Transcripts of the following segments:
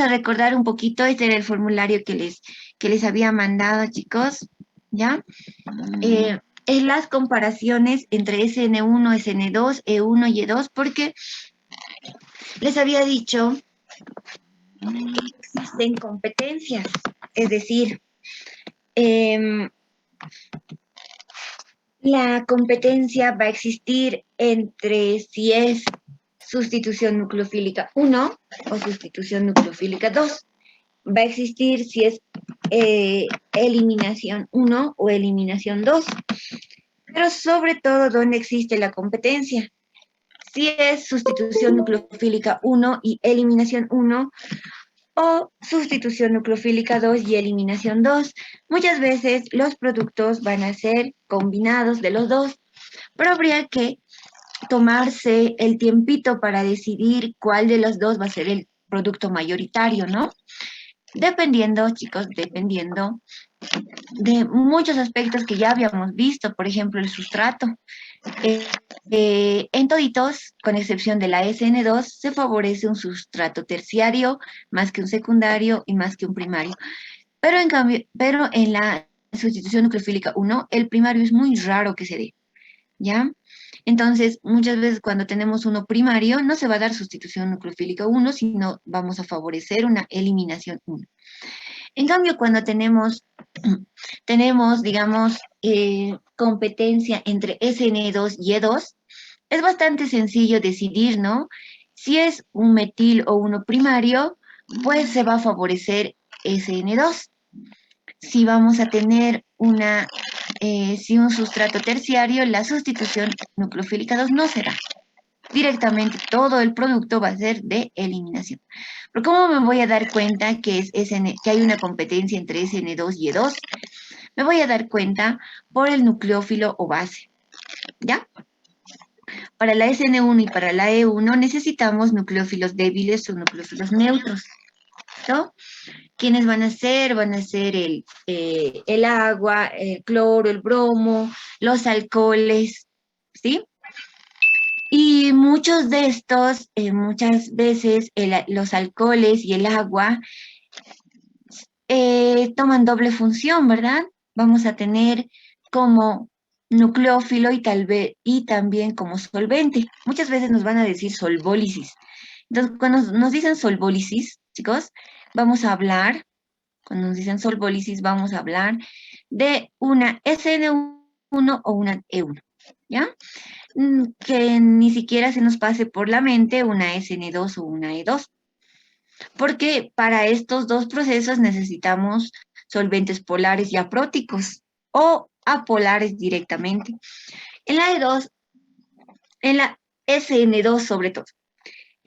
a recordar un poquito, este era el formulario que les había mandado, chicos, ¿ya? En las comparaciones entre SN1, SN2, E1 y E2, porque les había dicho que existen competencias, es decir, la competencia va a existir entre si es sustitución nucleofílica 1 o sustitución nucleofílica 2. Va a existir si es eliminación 1 o eliminación 2. Pero sobre todo, ¿dónde existe la competencia? Si es sustitución nucleofílica 1 y eliminación 1, o sustitución nucleofílica 2 y eliminación 2. Muchas veces los productos van a ser combinados de los dos, pero habría que tomarse el tiempito para decidir cuál de los dos va a ser el producto mayoritario, ¿no? Dependiendo, chicos, dependiendo de muchos aspectos que ya habíamos visto, por ejemplo, el sustrato. En toditos, con excepción de la SN2, se favorece un sustrato terciario más que un secundario y más que un primario. Pero en cambio, pero en la sustitución nucleofílica 1, el primario es muy raro que se dé, ¿ya? Entonces, muchas veces cuando tenemos uno primario, no se va a dar sustitución nucleofílica 1, sino vamos a favorecer una eliminación 1. En cambio, cuando tenemos digamos, competencia entre SN2 y E2, es bastante sencillo decidir, ¿no? Si es un metil o uno primario, pues se va a favorecer SN2. Si vamos a tener si un sustrato terciario, la sustitución nucleofílica 2 no será. Directamente todo el producto va a ser de eliminación. Pero ¿cómo me voy a dar cuenta que, que hay una competencia entre SN2 y E2? Me voy a dar cuenta por el nucleófilo o base, ¿ya? Para la SN1 y para la E1 necesitamos nucleófilos débiles o nucleófilos neutros, ¿no? ¿Quiénes van a ser? Van a ser el agua, el cloro, el bromo, los alcoholes, ¿sí? Y muchos de estos, muchas veces los alcoholes y el agua toman doble función, ¿verdad? Vamos a tener como nucleófilo y también como solvente. Muchas veces nos van a decir solvólisis. Entonces, cuando nos dicen solvólisis, chicos, vamos a hablar, cuando nos dicen solvólisis, vamos a hablar de una SN1 o una E1, ¿ya? Que ni siquiera se nos pase por la mente una SN2 o una E2, porque para estos dos procesos necesitamos solventes polares y apróticos o apolares directamente. En la E2, en la SN2 sobre todo.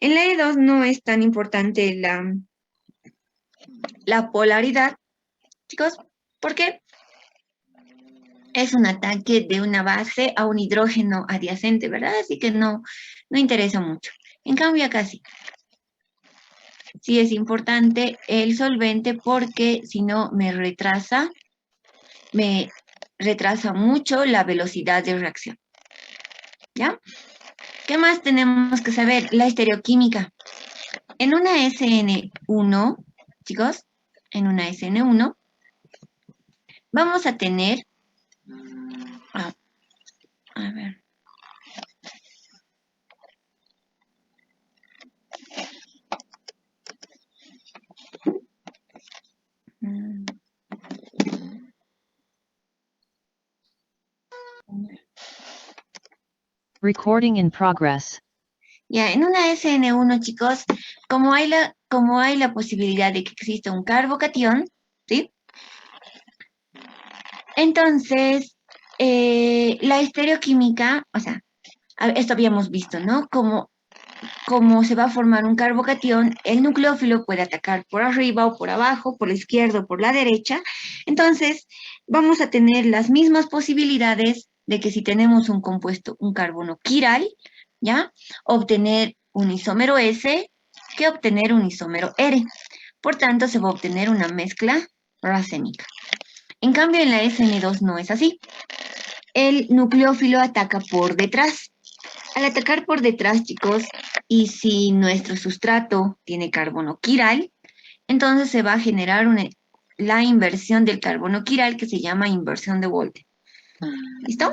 En la E2 no es tan importante la polaridad, chicos, porque es un ataque de una base a un hidrógeno adyacente, ¿verdad? Así que no interesa mucho. En cambio acá sí es importante el solvente porque si no me retrasa mucho la velocidad de reacción. ¿Ya? ¿Qué más tenemos que saber? La estereoquímica. En una SN1, chicos, en una SN1, vamos a tener, a ver, Recording in progress. ya, en una SN1, chicos, como hay la posibilidad de que exista un carbocatión, ¿sí? Entonces, la estereoquímica, o sea, esto habíamos visto, ¿no? Como se va a formar un carbocatión, el nucleófilo puede atacar por arriba o por abajo, por la izquierda o por la derecha. Entonces, vamos a tener las mismas posibilidades de que si tenemos un compuesto, un carbono quiral, ¿ya? Obtener un isómero S que obtener un isómero R. Por tanto, se va a obtener una mezcla racémica. En cambio, en la SN2 no es así. El nucleófilo ataca por detrás. Al atacar por detrás, chicos, y si nuestro sustrato tiene carbono quiral, entonces se va a generar la inversión del carbono quiral que se llama inversión de Volta. ¿Listo?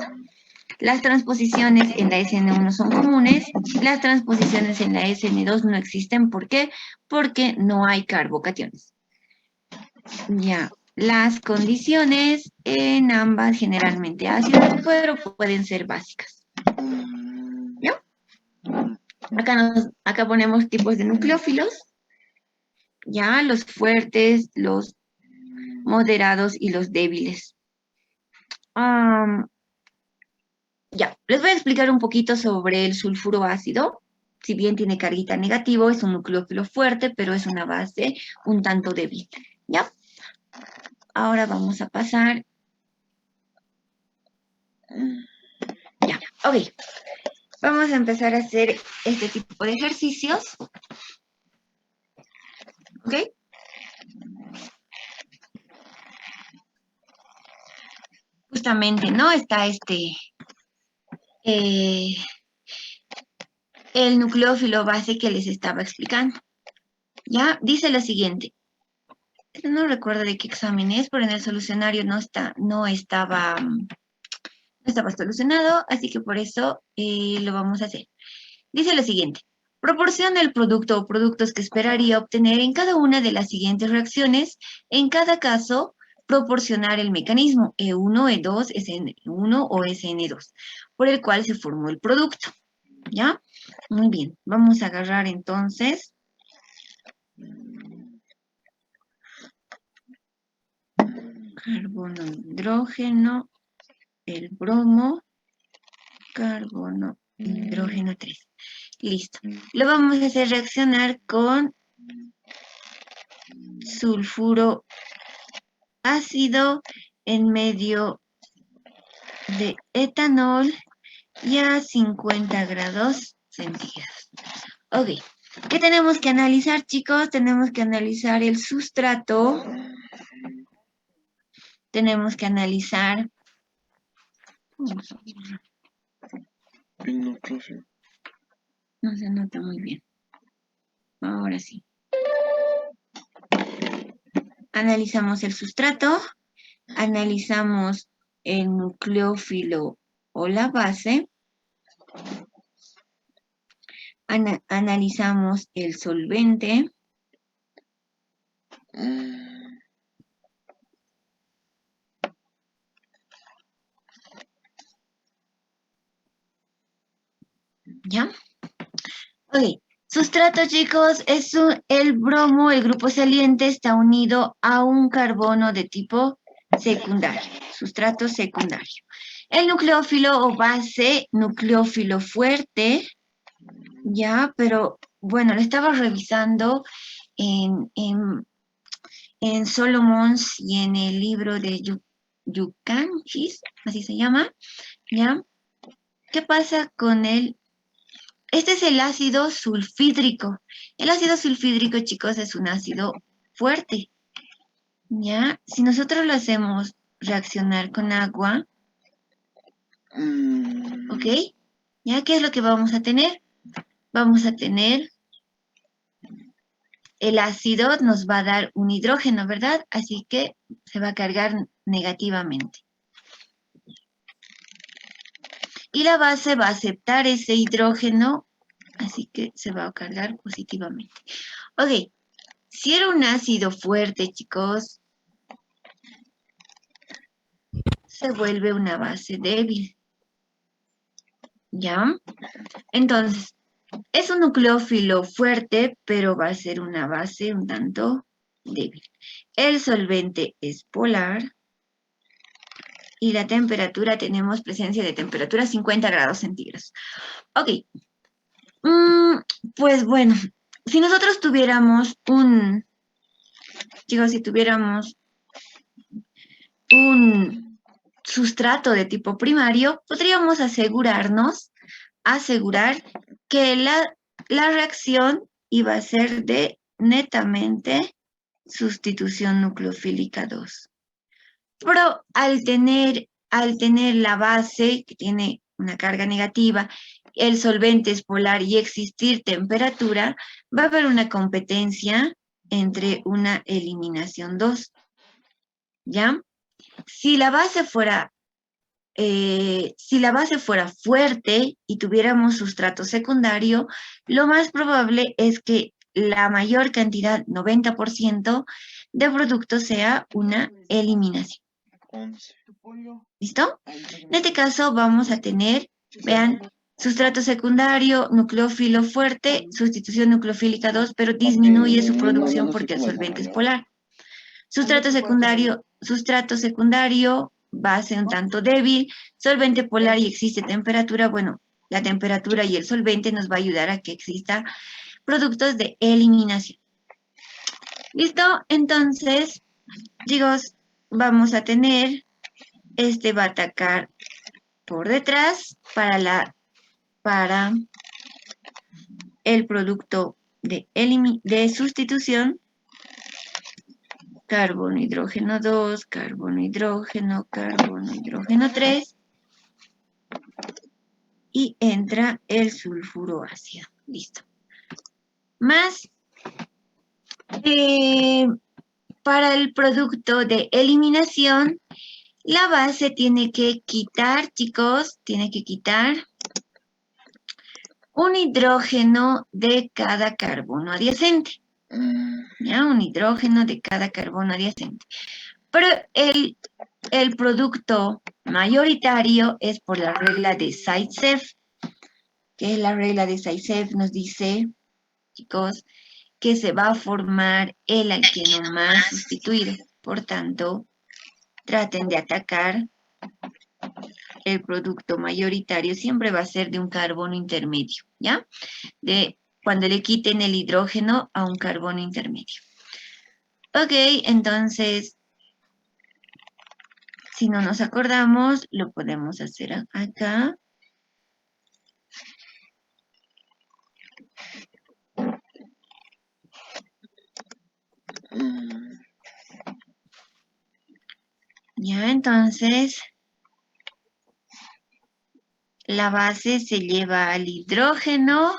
Las transposiciones en la SN1 son comunes, las transposiciones en la SN2 no existen. ¿Por qué? Porque no hay carbocationes. Ya, las condiciones en ambas generalmente ácidas, pero pueden ser básicas. ¿Ya? Acá ponemos tipos de nucleófilos. Ya, los fuertes, los moderados y los débiles. Ya, les voy a explicar un poquito sobre el sulfuro ácido. Si bien tiene carguita negativo, es un nucleófilo fuerte, pero es una base un tanto débil. ¿Ya? Ahora vamos a pasar. Ya, ok. Vamos a empezar a hacer este tipo de ejercicios. ¿Ok? Justamente, ¿no? Está el nucleófilo base que les estaba explicando. Ya, dice lo siguiente. No recuerdo de qué examen es, pero en el solucionario no estaba solucionado, así que por eso lo vamos a hacer. Dice lo siguiente. Proporciona el producto o productos que esperaría obtener en cada una de las siguientes reacciones. En cada caso, proporcionar el mecanismo E1, E2, SN1 o SN2, por el cual se formó el producto. ¿Ya? Muy bien. Vamos a agarrar entonces carbono, hidrógeno, el bromo, carbono, hidrógeno 3. Listo. Lo vamos a hacer reaccionar con sulfuro ácido en medio de etanol y a 50 grados centígrados. Ok. ¿Qué tenemos que analizar, chicos? Tenemos que analizar el sustrato. Tenemos que analizar... No se nota muy bien. Ahora sí. Analizamos el sustrato, analizamos el nucleófilo o la base, analizamos el solvente, ¿ya? Ok. Sustrato, chicos, es el bromo, el grupo saliente está unido a un carbono de tipo secundario, sustrato secundario. El nucleófilo o base, nucleófilo fuerte, ya, pero bueno, lo estaba revisando en Solomons y en el libro de Yukanchis, así se llama, ¿ya? ¿Qué pasa con el Este es el ácido sulfídrico. El ácido sulfídrico, chicos, es un ácido fuerte, ¿ya? Si nosotros lo hacemos reaccionar con agua, ¿ok? ¿Ya? ¿Qué es lo que vamos a tener? Vamos a tener el ácido, nos va a dar un hidrógeno, ¿verdad? Así que se va a cargar negativamente. Y la base va a aceptar ese hidrógeno, así que se va a cargar positivamente. Ok, si era un ácido fuerte, chicos, se vuelve una base débil. ¿Ya? Entonces, es un nucleófilo fuerte, pero va a ser una base un tanto débil. El solvente es polar. Y la temperatura, tenemos presencia de temperatura 50 grados centígrados. Ok. Pues bueno, si nosotros tuviéramos chicos, si tuviéramos un sustrato de tipo primario, podríamos asegurar que la reacción iba a ser de netamente sustitución nucleofílica 2. Pero al tener la base que tiene una carga negativa, el solvente es polar y existir temperatura, va a haber una competencia entre una eliminación 2. ¿Ya? Si la base fuera fuerte y tuviéramos sustrato secundario, lo más probable es que la mayor cantidad, 90%, de producto sea una eliminación. ¿Listo? En este caso vamos a tener, vean, sustrato secundario, nucleófilo fuerte, sustitución nucleofílica 2, pero disminuye su producción porque el solvente es polar. Sustrato secundario, base un tanto débil, solvente polar y existe temperatura. Bueno, la temperatura y el solvente nos va a ayudar a que exista productos de eliminación. ¿Listo? Entonces, chicos, vamos a tener, este va a atacar por detrás para el producto de sustitución. Carbono, hidrógeno 2, carbono, hidrógeno 3. Y entra el sulfuro ácido. Listo. Más, para el producto de eliminación, la base tiene que quitar, chicos, tiene que quitar un hidrógeno de cada carbono adyacente. ¿Ya? Un hidrógeno de cada carbono adyacente. Pero el producto mayoritario es por la regla de Zaitsev, que es la regla de Zaitsev, nos dice, chicos, que se va a formar el alqueno más sustituido. Por tanto, traten de atacar el producto mayoritario, siempre va a ser de un carbono intermedio, ¿ya? Cuando le quiten el hidrógeno a un carbono intermedio. Ok, entonces, si no nos acordamos, lo podemos hacer acá. Ya, entonces, la base se lleva al hidrógeno,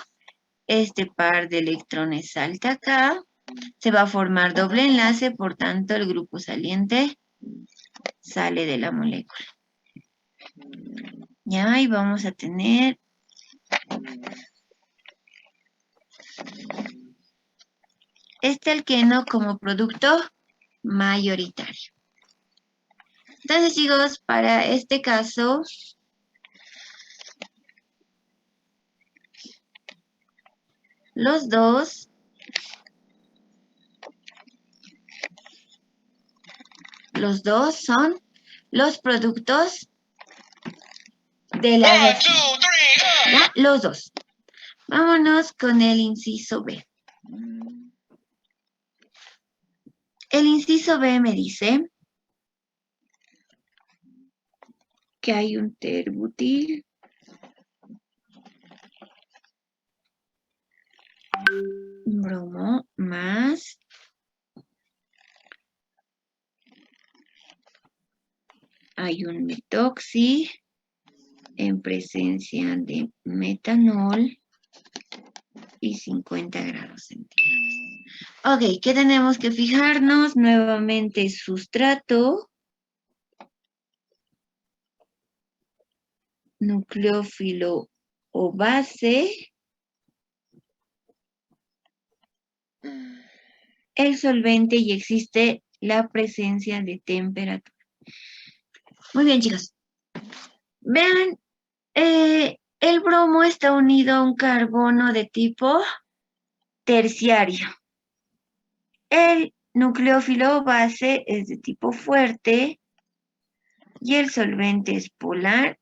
este par de electrones salta acá, se va a formar doble enlace, por tanto el grupo saliente sale de la molécula. Ya, y vamos a tener este alqueno como producto mayoritario. Entonces, chicos, para este caso, los dos son los productos de la reacción. ¿Ya? Los dos. Vámonos con el inciso B. El inciso B me dice que hay un terbutil bromo más hay un metoxi en presencia de metanol y 50 grados centígrados. Ok, ¿qué tenemos que fijarnos? Nuevamente sustrato, nucleófilo o base, el solvente y existe la presencia de temperatura. Muy bien, chicos. Vean, el bromo está unido a un carbono de tipo terciario. El nucleófilo base es de tipo fuerte y el solvente es polar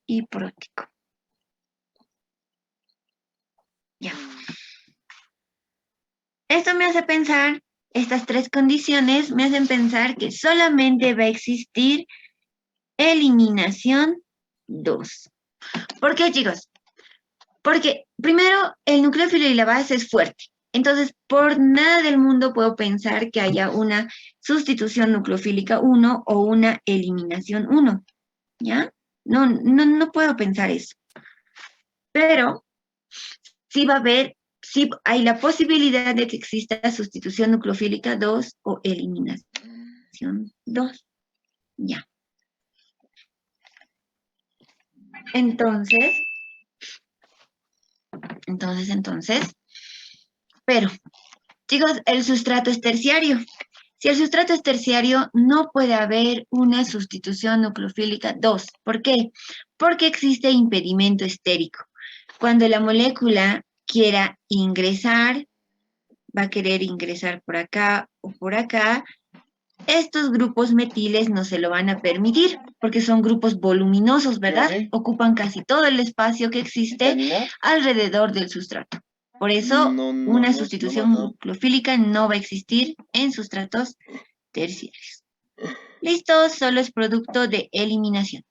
y prótico. Ya. Esto me hace pensar, estas tres condiciones me hacen pensar que solamente va a existir eliminación 2. ¿Por qué, chicos? Porque primero el nucleófilo y la base es fuerte. Entonces, por nada del mundo puedo pensar que haya una sustitución nucleofílica 1 o una eliminación 1. ¿Ya? No puedo pensar eso. Pero sí va a haber sí hay la posibilidad de que exista sustitución nucleofílica 2 o eliminación 2. Ya. Entonces, pero, chicos, el sustrato es terciario. Si el sustrato es terciario, no puede haber una sustitución nucleofílica 2. ¿Por qué? Porque existe impedimento estérico. Cuando la molécula quiera ingresar, va a querer ingresar por acá o por acá, estos grupos metiles no se lo van a permitir porque son grupos voluminosos, ¿verdad? Ocupan casi todo el espacio que existe alrededor del sustrato. Por eso, una sustitución nucleofílica no va a existir en sustratos terciarios. Listo, solo es producto de eliminación.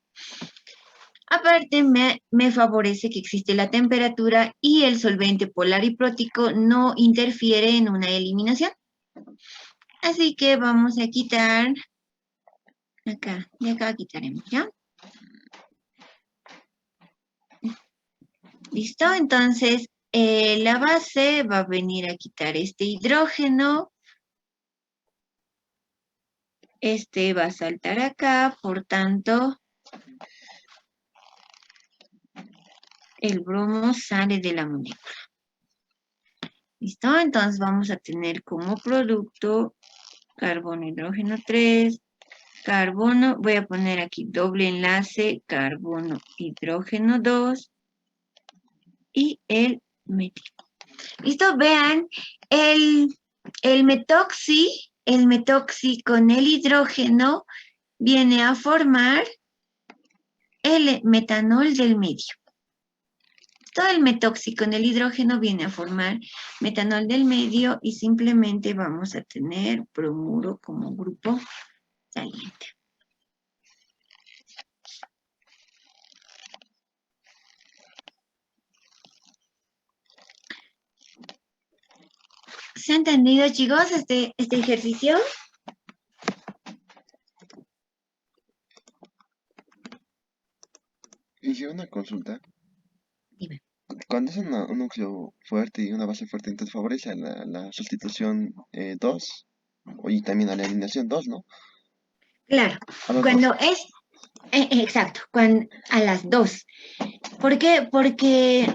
Aparte, me favorece que existe la temperatura y el solvente polar y prótico no interfiere en una eliminación. Así que vamos a quitar acá, y acá quitaremos, ¿ya? ¿Listo? Entonces, la base va a venir a quitar este hidrógeno. Este va a saltar acá, por tanto, el bromo sale de la molécula. ¿Listo? Entonces vamos a tener como producto carbono, hidrógeno 3, carbono, voy a poner aquí doble enlace, carbono, hidrógeno 2 y el metil. ¿Listo? Vean, el metoxi con el hidrógeno viene a formar el metanol del medio. Todo el metoxi con el hidrógeno viene a formar metanol del medio y simplemente vamos a tener bromuro como grupo saliente. ¿Se ha entendido, chicos, este ejercicio? Hice una consulta. Dime. Cuando es un núcleo fuerte y una base fuerte, entonces favorece a la sustitución 2 y también a la eliminación 2, ¿no? Claro, A los cuando dos. es, exacto, a las 2. ¿Por qué? Porque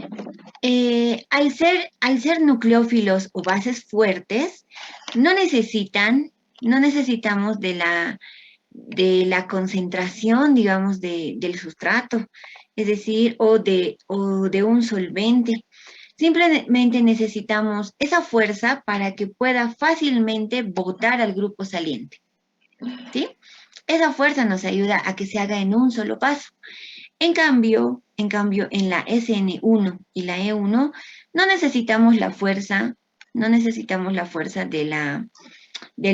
al ser nucleófilos o bases fuertes, no necesitamos de la concentración, digamos, del sustrato, es decir, o de un solvente. Simplemente necesitamos esa fuerza para que pueda fácilmente botar al grupo saliente, ¿sí? Esa fuerza nos ayuda a que se haga en un solo paso. En cambio, en la SN1 y la E1 no necesitamos la fuerza, del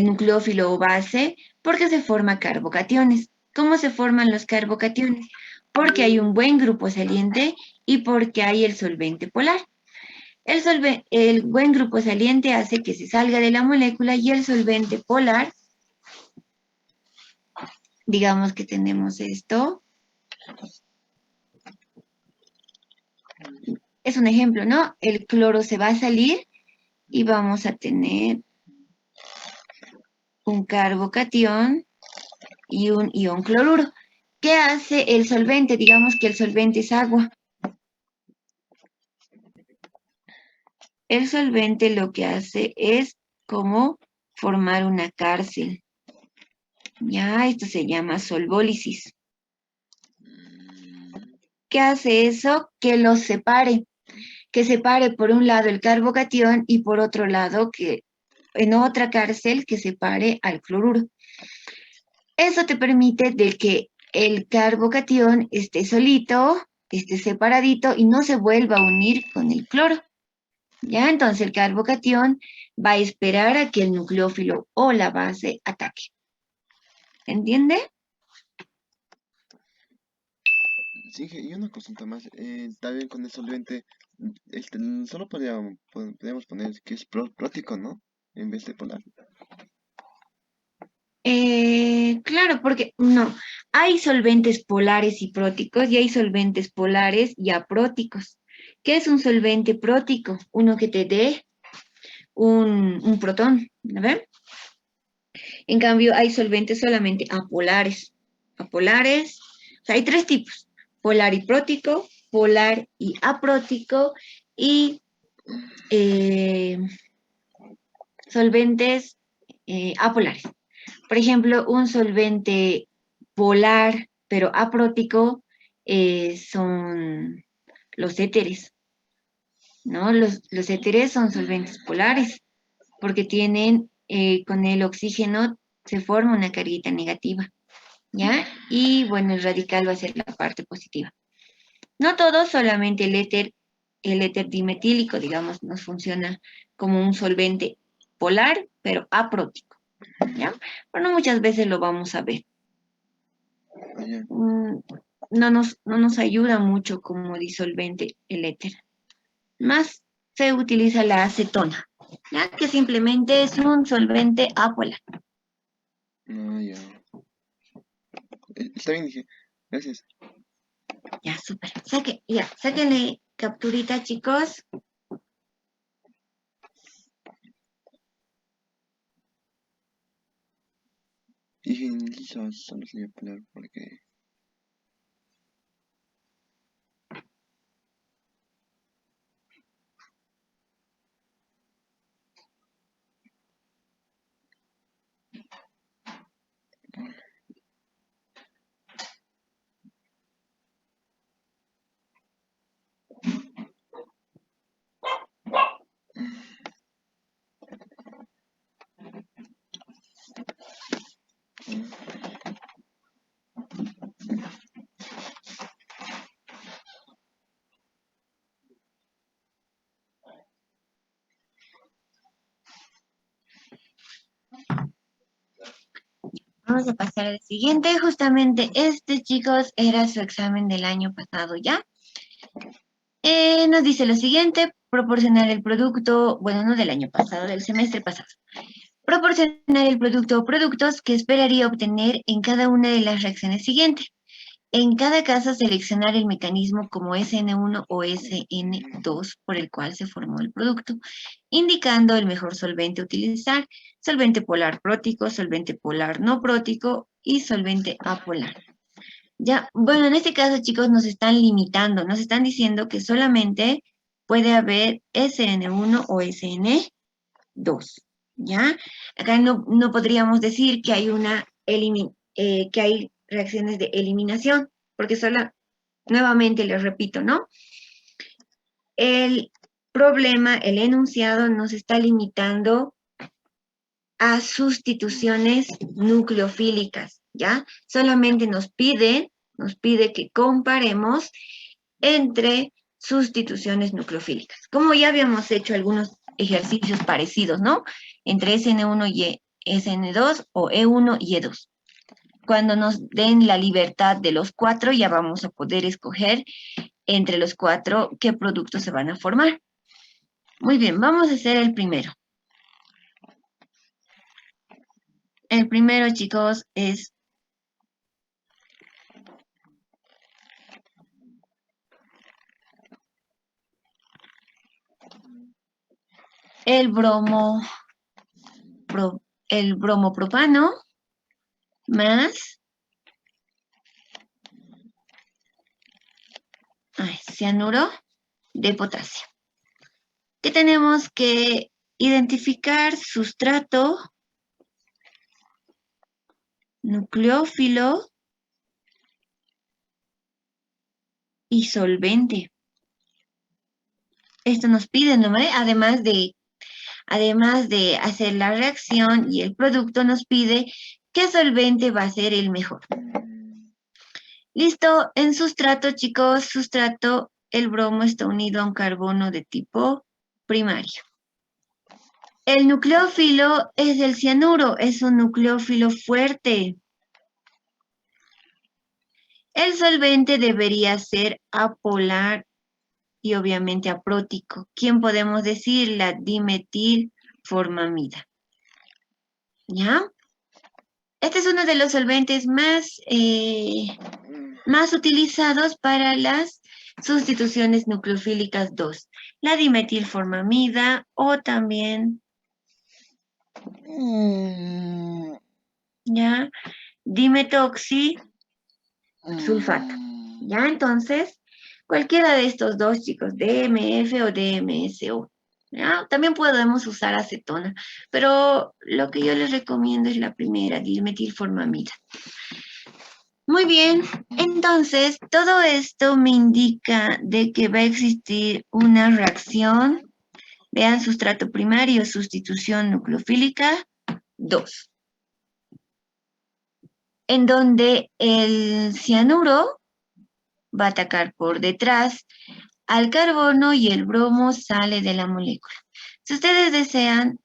nucleófilo o base porque se forman carbocationes. ¿Cómo se forman los carbocationes? Porque hay un buen grupo saliente y porque hay el solvente polar. El buen grupo saliente hace que se salga de la molécula y el solvente polar, digamos que tenemos esto, es un ejemplo, ¿no? El cloro se va a salir y vamos a tener un carbocatión y un ion cloruro. ¿Qué hace el solvente? Digamos que el solvente es agua. El solvente lo que hace es como formar una cárcel. Ya, esto se llama solvólisis. ¿Qué hace eso? Que los separe. Que separe por un lado el carbocatión y por otro lado que en otra cárcel que separe al cloruro. Eso te permite de que el carbocatión esté solito, esté separadito y no se vuelva a unir con el cloro. ¿Ya? Entonces el carbocatión va a esperar a que el nucleófilo o la base ataque. ¿Entiende? Sí, y una consulta más. También con el solvente, solo podríamos poner que es prótico, ¿no? En vez de polar. Claro, porque no, hay solventes polares y próticos y hay solventes polares y apróticos. ¿Qué es un solvente prótico? Uno que te dé un protón, ¿no ven? En cambio, hay solventes solamente apolares. Apolares, o sea, hay tres tipos: polar y prótico, polar y aprótico, y solventes apolares. Por ejemplo, un solvente polar pero aprótico son los éteres, ¿no? Los éteres son solventes polares porque tienen, con el oxígeno se forma una carguita negativa, ¿ya? Y bueno, el radical va a ser la parte positiva. No todo, solamente el éter dimetílico, digamos, nos funciona como un solvente polar, pero aprótico, ¿ya? Pero no muchas veces lo vamos a ver. Ya. No nos ayuda mucho como disolvente el éter. Más se utiliza la acetona, ¿ya? Que simplemente es un solvente apolar. Ah, ya. Está bien, dije. Gracias. Ya, súper. Sáquenle capturita, chicos. Dije, solo se iba a poner porque... Vamos a pasar al siguiente. Justamente este, chicos, era su examen del año pasado, ¿ya? Nos dice lo siguiente: proporcionar el producto, bueno, no del año pasado, del semestre pasado. Proporcionar el producto o productos que esperaría obtener en cada una de las reacciones siguientes. En cada caso, seleccionar el mecanismo como SN1 o SN2 por el cual se formó el producto, indicando el mejor solvente a utilizar: solvente polar prótico, solvente polar no prótico y solvente apolar. Ya, bueno, en este caso, chicos, nos están limitando, nos están diciendo que solamente puede haber SN1 o SN2, ¿ya? Acá no podríamos decir que hay que hay reacciones de eliminación, porque nuevamente les repito, ¿no? El problema, el enunciado nos está limitando a sustituciones nucleofílicas, ¿ya? Solamente nos pide que comparemos entre sustituciones nucleofílicas. Como ya habíamos hecho algunos ejercicios parecidos, ¿no? Entre SN1 y SN2 o E1 y E2. Cuando nos den la libertad de los cuatro, ya vamos a poder escoger entre los cuatro qué productos se van a formar. Muy bien, vamos a hacer el primero. El primero, chicos, es el el bromopropano más cianuro de potasio. Que tenemos que identificar sustrato, nucleófilo y solvente. Esto nos pide, ¿no? Además de hacer la reacción y el producto, nos pide qué solvente va a ser el mejor. Listo, en sustrato, chicos, sustrato, el bromo está unido a un carbono de tipo primario. El nucleófilo es el cianuro, es un nucleófilo fuerte. El solvente debería ser apolar y obviamente aprótico. ¿Quién podemos decir? La dimetilformamida. ¿Ya? Este es uno de los solventes más utilizados para las sustituciones nucleofílicas 2. La dimetilformamida o también, ¿ya? Dimetoxisulfato. ¿Ya? Entonces, cualquiera de estos dos, chicos, DMF o DMSO. ¿Ya? También podemos usar acetona, pero lo que yo les recomiendo es la primera, dimetilformamida. Muy bien, entonces todo esto me indica de que va a existir una reacción. Vean, sustrato primario, sustitución nucleofílica 2, en donde el cianuro va a atacar por detrás al carbono y el bromo sale de la molécula. Si ustedes desean,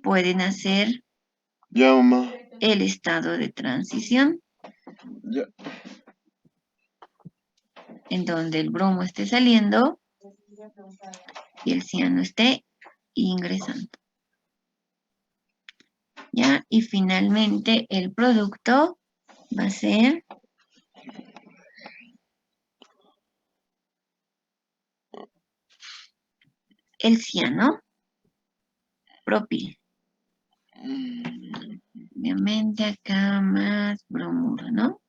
pueden hacer Ya, mamá. el estado de transición, Ya. en donde el bromo esté saliendo y el ciano esté ingresando. ¿Ya? Y finalmente el producto va a ser el ciano propil. Obviamente acá más bromuro, ¿no?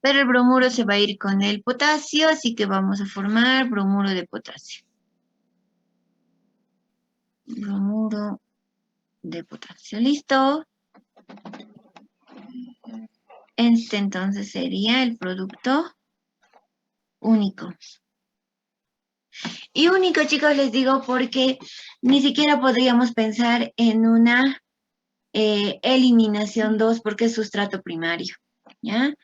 Pero el bromuro se va a ir con el potasio, así que vamos a formar bromuro de potasio. Bromuro de potasio, ¿listo? Este entonces sería el producto único. Y único, chicos, les digo porque ni siquiera podríamos pensar en una eliminación 2 porque es sustrato primario, ¿ya?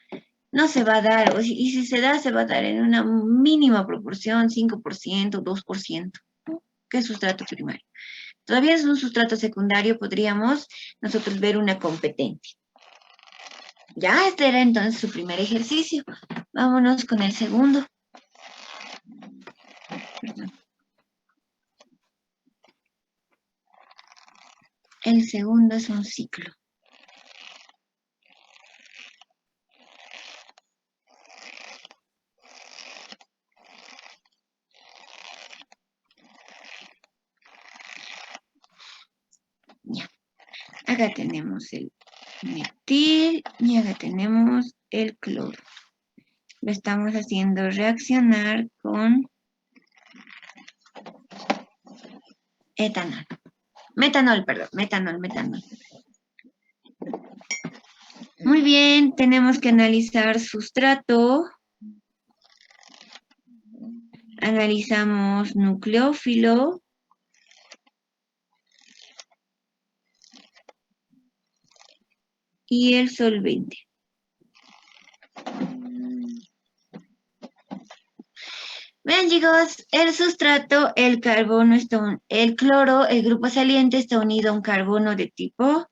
No se va a dar, y si se da, se va a dar en una mínima proporción, 5%, 2%, ¿no? Que es sustrato primario. Todavía es un sustrato secundario, podríamos nosotros ver una competencia. Ya, este era entonces su primer ejercicio. Vámonos con el segundo. Perdón. El segundo es un ciclo. Ya. Acá tenemos el metil y acá tenemos el cloro. Lo estamos haciendo reaccionar con etanol. Metanol, perdón, metanol. Muy bien, tenemos que analizar sustrato. Analizamos nucleófilo. Y el solvente. Vean, chicos, el sustrato, el carbono, el cloro, el grupo saliente está unido a un carbono de tipo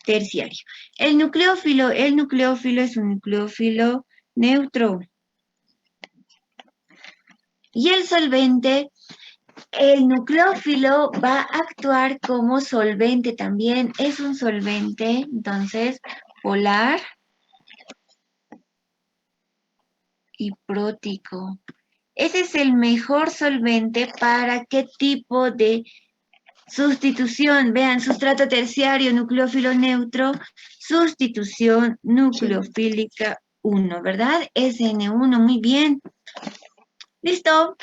terciario. El nucleófilo es un nucleófilo neutro. Y el solvente, el nucleófilo va a actuar como solvente también. Es un solvente, entonces, polar y prótico. Ese es el mejor solvente para qué tipo de sustitución. Vean, sustrato terciario, nucleófilo neutro, sustitución nucleofílica 1, ¿verdad? SN1, muy bien. ¿Listo?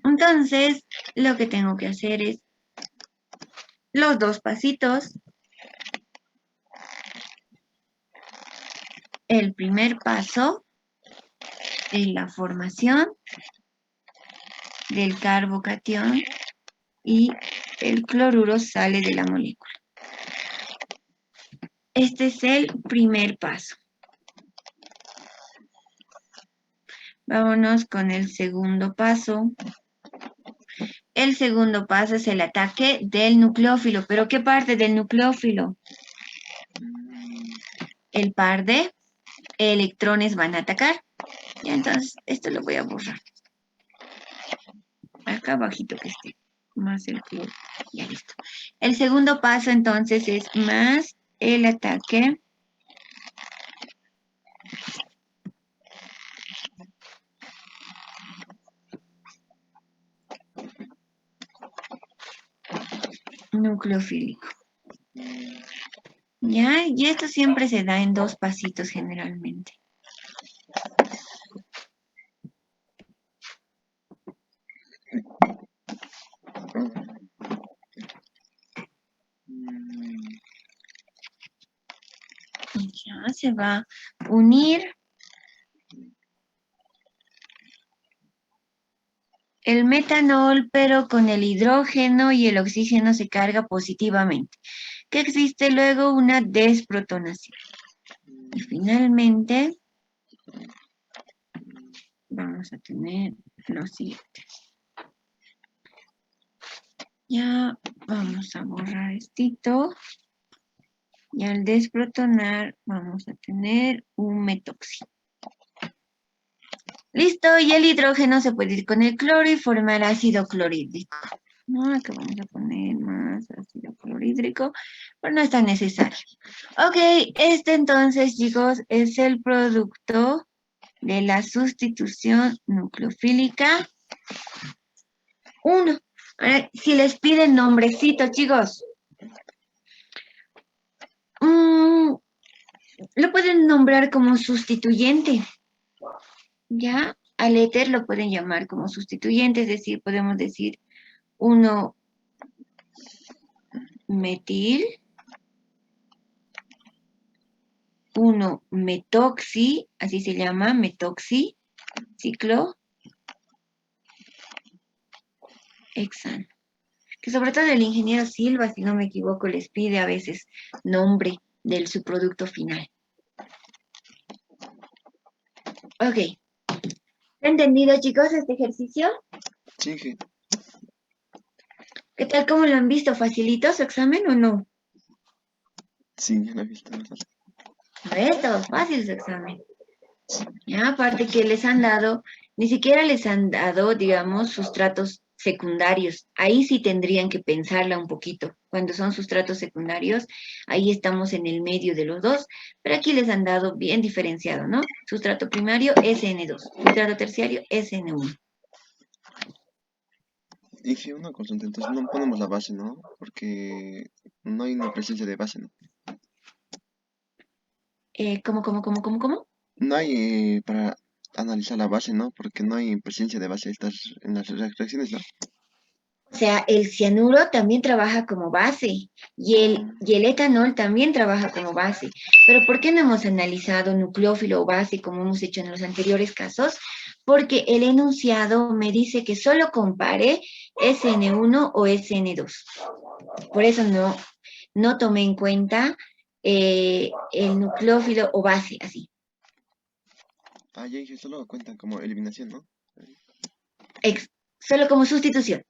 Entonces, lo que tengo que hacer es los dos pasitos. El primer paso es la formación del carbocatión y el cloruro sale de la molécula. Este es el primer paso. Vámonos con el segundo paso. El segundo paso es el ataque del nucleófilo. ¿Pero qué parte del nucleófilo? El par de electrones van a atacar. Y entonces, esto lo voy a borrar. Acá abajito que esté. Más el cloro. Ya listo. El segundo paso entonces es más el ataque nucleofílico. ¿Ya? Y esto siempre se da en 2 pasitos generalmente. Ya se va a unir el metanol, pero con el hidrógeno y el oxígeno se carga positivamente, que existe luego una desprotonación. Y finalmente vamos a tener lo siguiente. Ya vamos a borrar esto. Y al desprotonar vamos a tener un metoxi. Listo, y el hidrógeno se puede ir con el cloro y formar ácido clorhídrico. No, acá vamos a poner más ácido clorhídrico, pero no es tan necesario. Ok, este entonces, chicos, es el producto de la sustitución nucleofílica 1. Ahora, si les piden nombrecito, chicos, lo pueden nombrar como sustituyente. ¿Ya? Al éter lo pueden llamar como sustituyente, es decir, podemos decir 1-metil, 1-metoxi, así se llama, metoxi, ciclo, hexano. Que sobre todo el ingeniero Silva, si no me equivoco, les pide a veces nombre del subproducto final. Ok. ¿Entendido, chicos, este ejercicio? Sí, Inge. ¿Qué tal? ¿Cómo lo han visto? ¿Facilito su examen o no? Sí, ya lo he visto. A ver, estaba fácil su examen. Ya, aparte que les han dado, ni siquiera les han dado, digamos, sustratos secundarios. Ahí sí tendrían que pensarla un poquito. Cuando son sustratos secundarios, ahí estamos en el medio de los dos, pero aquí les han dado bien diferenciado, ¿no? Sustrato primario, SN2. Sustrato terciario, SN1. Dije una consulta, entonces no ponemos la base, ¿no? Porque no hay una presencia de base, ¿no? ¿Cómo? No hay para analizar la base, ¿no? Porque no hay presencia de base estas en las reacciones, ¿no? O sea, el cianuro también trabaja como base y el etanol también trabaja como base. Pero ¿por qué no hemos analizado nucleófilo o base como hemos hecho en los anteriores casos? Porque el enunciado me dice que solo compare SN1 o SN2. Por eso no tomé en cuenta el nucleófilo o base, así. Ah, ya dije, solo cuentan como eliminación, ¿no? Solo como sustitución.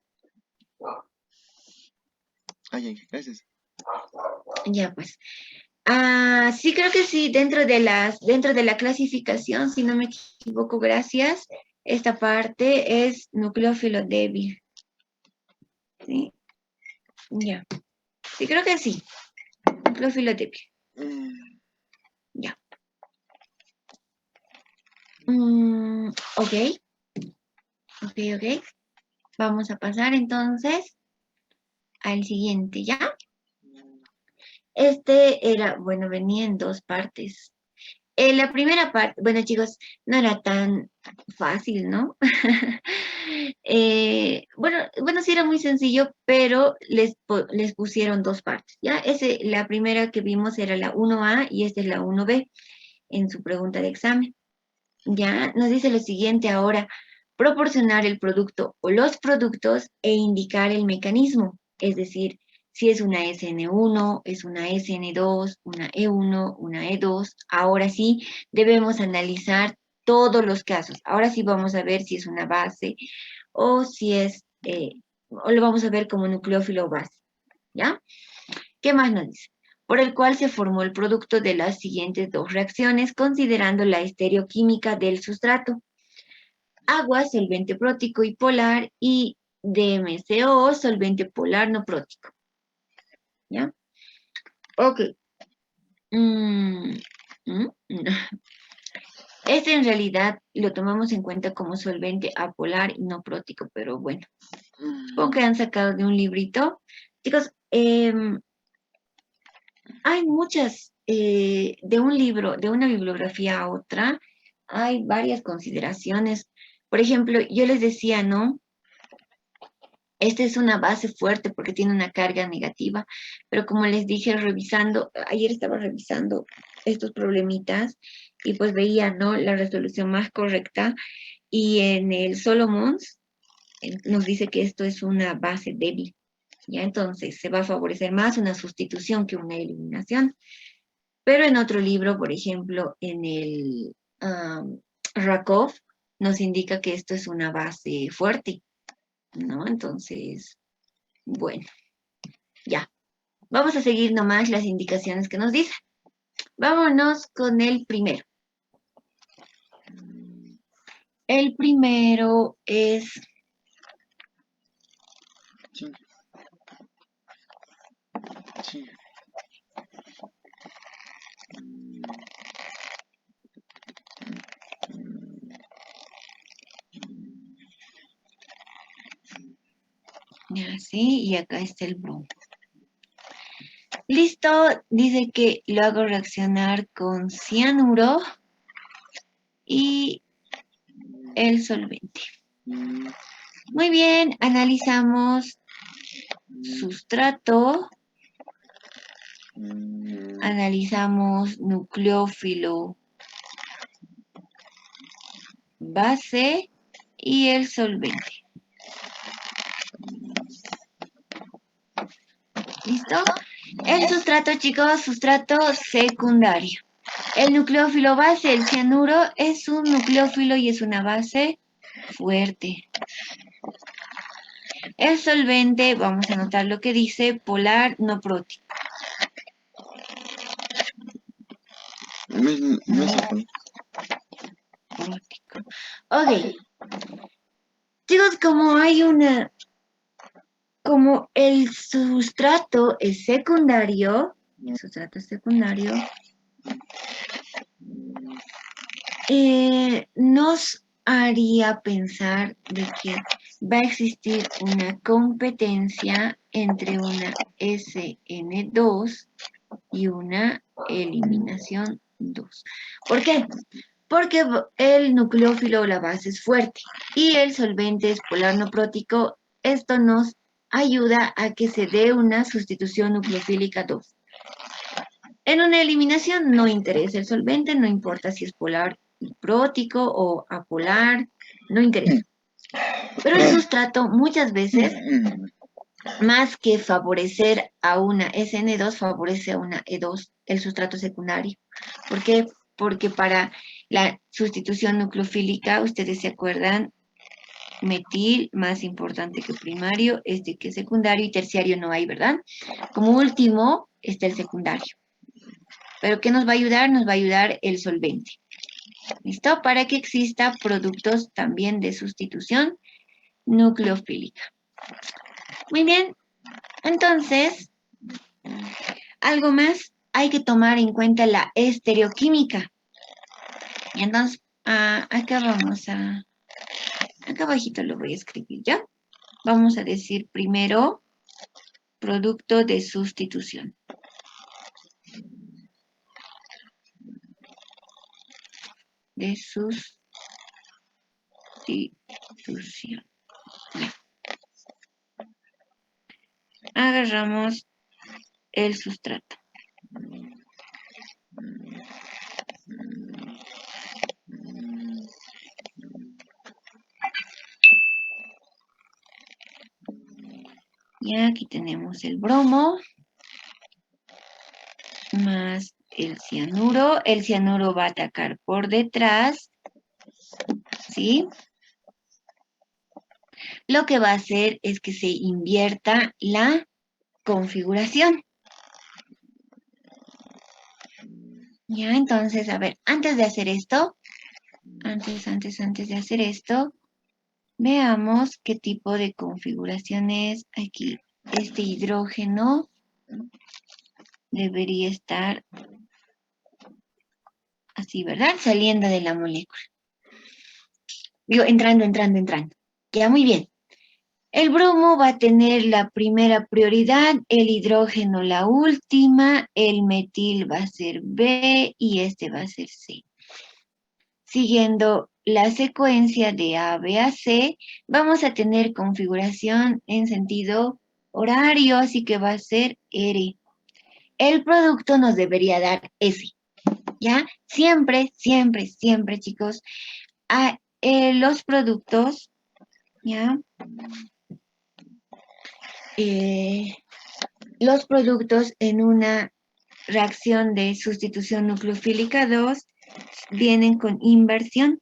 Ah, ya dije, gracias. Ya, pues. Ah, sí, creo que sí, dentro de la clasificación, si no me equivoco, gracias, esta parte es nucleófilo débil. ¿Sí? Ya. Sí, creo que sí. Nucleófilo débil. Ya. Ok. Ok. Vamos a pasar entonces al siguiente, ¿ya? Este era, bueno, venía en 2 partes. La primera parte, bueno chicos, no era tan fácil, ¿no? Bueno, sí era muy sencillo, pero les pusieron 2 partes, ¿ya? La primera que vimos era la 1A y esta es la 1B en su pregunta de examen. Ya nos dice lo siguiente ahora, proporcionar el producto o los productos e indicar el mecanismo, es decir, si es una SN1, es una SN2, una E1, una E2. Ahora sí, debemos analizar todos los casos. Ahora sí vamos a ver si es una base o si es, o lo vamos a ver como nucleófilo o base. ¿Ya? ¿Qué más nos dice? Por el cual se formó el producto de las siguientes 2 reacciones, considerando la estereoquímica del sustrato. Agua, solvente prótico y polar, y DMCO, solvente polar no prótico. ¿Ya? Ok. Este en realidad lo tomamos en cuenta como solvente apolar y no prótico, pero bueno. Supongo que han sacado de un librito. Chicos, Hay muchas, de un libro, de una bibliografía a otra, hay varias consideraciones. Por ejemplo, yo les decía, ¿no? Esta es una base fuerte porque tiene una carga negativa, pero como les dije, ayer estaba revisando estos problemitas y pues veía, ¿no? La resolución más correcta y en el Solomons nos dice que esto es una base débil, ¿ya? Entonces se va a favorecer más una sustitución que una eliminación. Pero en otro libro, por ejemplo, en el Rakov, nos indica que esto es una base fuerte, ¿no? Entonces, bueno, ya. Vamos a seguir nomás las indicaciones que nos dice. Vámonos con el primero. El primero es Sí, sí. así y acá está el bromo. Listo, dice que lo hago reaccionar con cianuro y el solvente. Muy bien, analizamos sustrato, analizamos nucleófilo base y el solvente. ¿Listo? El sustrato, chicos, sustrato secundario. El nucleófilo base, el cianuro, es un nucleófilo y es una base fuerte. El solvente, vamos a anotar lo que dice, polar no prótico. No es Prótico. Ok. Chicos, como el sustrato es secundario, nos haría pensar de que va a existir una competencia entre una SN2 y una eliminación 2. ¿Por qué? Porque el nucleófilo o la base es fuerte y el solvente es polar no prótico. Esto nos ayuda a que se dé una sustitución nucleofílica 2. En una eliminación no interesa el solvente, no importa si es polar y prótico o apolar, no interesa. Pero el sustrato muchas veces, más que favorecer a una SN2, favorece a una E2, el sustrato secundario. ¿Por qué? Porque para la sustitución nucleofílica, ustedes se acuerdan, metil más importante que primario, que secundario y terciario no hay, ¿verdad? Como último está el secundario. ¿Pero qué nos va a ayudar? Nos va a ayudar el solvente. ¿Listo? Para que exista productos también de sustitución nucleofílica. Muy bien. Entonces, algo más, hay que tomar en cuenta la estereoquímica. Y entonces, acá abajito lo voy a escribir, ¿ya? Vamos a decir primero producto de sustitución. De sustitución. Bien. Agarramos el sustrato. Y aquí tenemos el bromo más el cianuro. El cianuro va a atacar por detrás, ¿sí? Lo que va a hacer es que se invierta la configuración. Ya, entonces, a ver, antes de hacer esto, antes de hacer esto, veamos qué tipo de configuración es aquí. Este hidrógeno debería estar así, ¿verdad? Saliendo de la molécula. Digo, entrando. Ya, muy bien. El bromo va a tener la primera prioridad, el hidrógeno la última, el metil va a ser B y este va a ser C. Siguiendo la secuencia de A, B a C, vamos a tener configuración en sentido horario, así que va a ser R. El producto nos debería dar S, ¿ya? Siempre, siempre, siempre, chicos, los productos, ¿ya? Los productos en una reacción de sustitución nucleofílica 2 vienen con inversión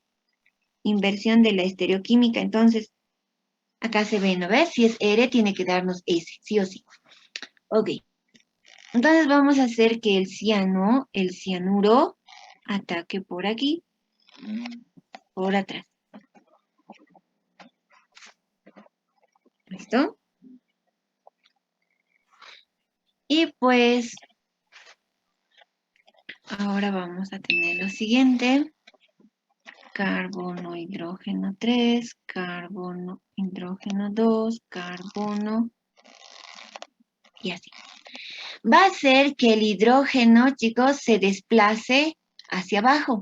de la estereoquímica. Entonces, acá se ve, ¿no ves? Si es R, tiene que darnos S, sí o sí. Ok. Entonces vamos a hacer que el cianuro, ataque por aquí, por atrás. ¿Listo? Y pues, ahora vamos a tener lo siguiente. Carbono, hidrógeno 3, carbono, hidrógeno 2, carbono, y así. Va a hacer que el hidrógeno, chicos, se desplace hacia abajo.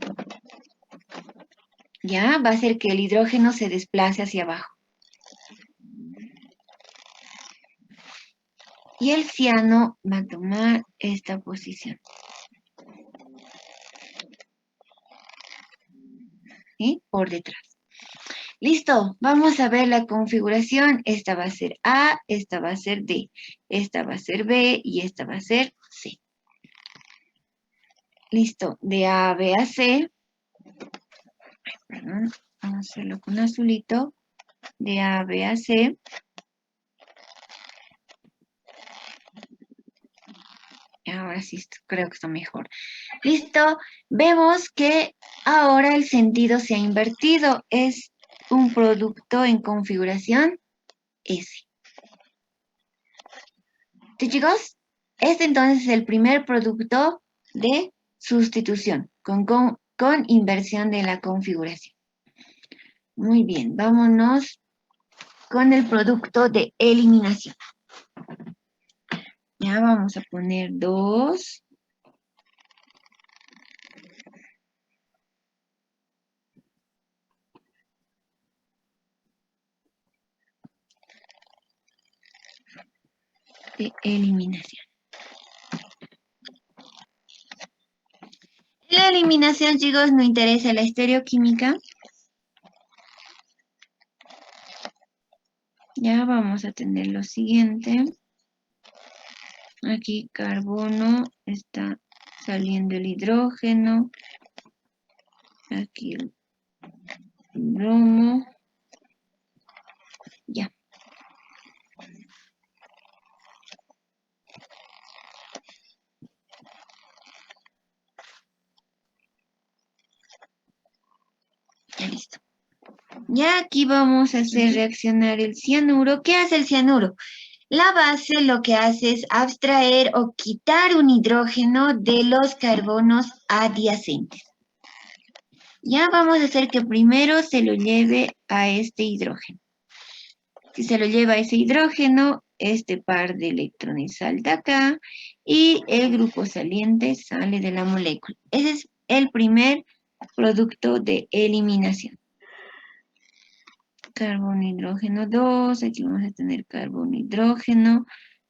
¿Ya? Va a hacer que el hidrógeno se desplace hacia abajo. Y el ciano va a tomar esta posición. ¿Sí? Por detrás. Listo, vamos a ver la configuración. Esta va a ser A, esta va a ser D, esta va a ser B y esta va a ser C. Listo, de A, B a C. Perdón, vamos a hacerlo con azulito. De A, B a C. Ahora sí, creo que está mejor. Listo, vemos que ahora el sentido se ha invertido. Es un producto en configuración S. ¿Sí, chicos? Este entonces es el primer producto de sustitución con inversión de la configuración. Muy bien, vámonos con el producto de eliminación. Ya vamos a poner 2. De eliminación. En la eliminación, chicos, nos interesa la estereoquímica. Ya vamos a tener lo siguiente. Aquí carbono, está saliendo el hidrógeno. Aquí el bromo. Ya. Ya listo. Ya aquí vamos a hacer reaccionar el cianuro. ¿Qué hace el cianuro? La base lo que hace es abstraer o quitar un hidrógeno de los carbonos adyacentes. Ya vamos a hacer que primero se lo lleve a este hidrógeno. Si se lo lleva a ese hidrógeno, este par de electrones salta acá y el grupo saliente sale de la molécula. Ese es el primer producto de eliminación. Carbono, hidrógeno 2, aquí vamos a tener carbono, hidrógeno,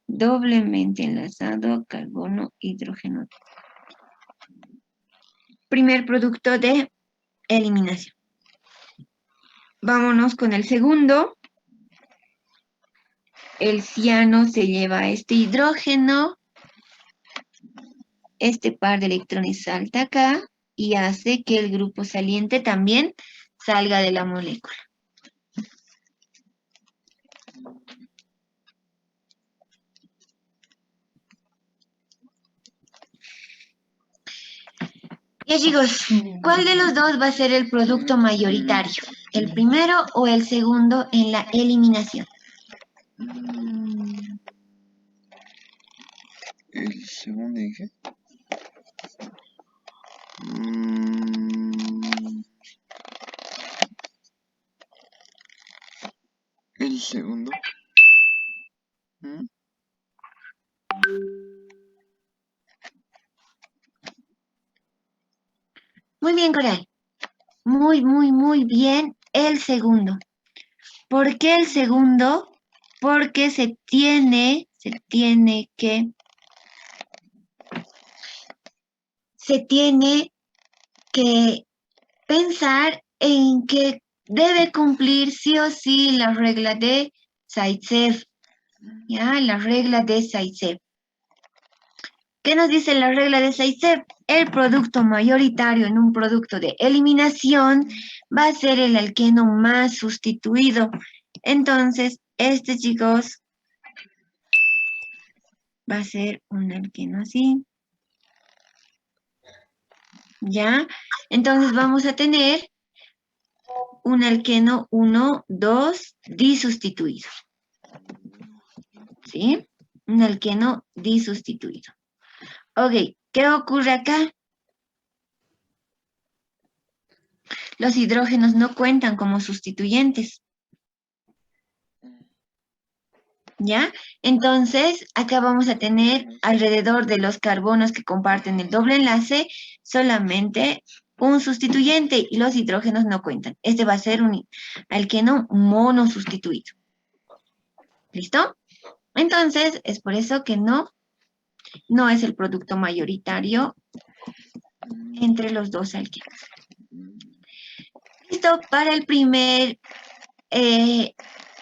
doblemente enlazado a carbono, hidrógeno 2. Primer producto de eliminación. Vámonos con el segundo. El ciano se lleva a este hidrógeno, este par de electrones salta acá y hace que el grupo saliente también salga de la molécula. Ya chicos, ¿cuál de los dos va a ser el producto mayoritario? ¿El primero o el segundo en la eliminación? El segundo dije. El segundo. Muy bien, Coral. Muy, muy, muy bien. El segundo. ¿Por qué el segundo? Porque se tiene que pensar en que debe cumplir sí o sí la regla de Zaitsev, ¿ya? La regla de Zaitsev. ¿Qué nos dice la regla de Zaitsev? El producto mayoritario en un producto de eliminación va a ser el alqueno más sustituido. Entonces, este, chicos, va a ser un alqueno así. ¿Ya? Entonces vamos a tener un alqueno 1, 2, disustituido. ¿Sí? Un alqueno disustituido. Ok, ¿qué ocurre acá? Los hidrógenos no cuentan como sustituyentes. ¿Ya? Entonces, acá vamos a tener alrededor de los carbonos que comparten el doble enlace solamente un sustituyente y los hidrógenos no cuentan. Este va a ser un alqueno monosustituido. ¿Listo? Entonces, es por eso que no es el producto mayoritario entre los dos alquenos. Listo, para el primer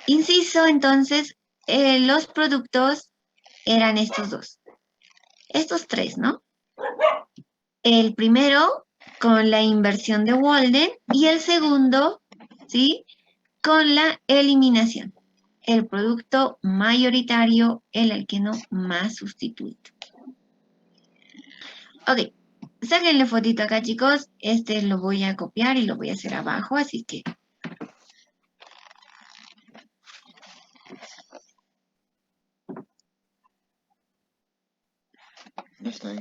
inciso, entonces, los productos eran estos dos. Estos tres, ¿no? El primero con la inversión de Walden y el segundo, ¿sí? Con la eliminación. El producto mayoritario, el alqueno más sustituido. Ok, sáquenle fotito acá, chicos. Este lo voy a copiar y lo voy a hacer abajo, así que... Ya está ahí.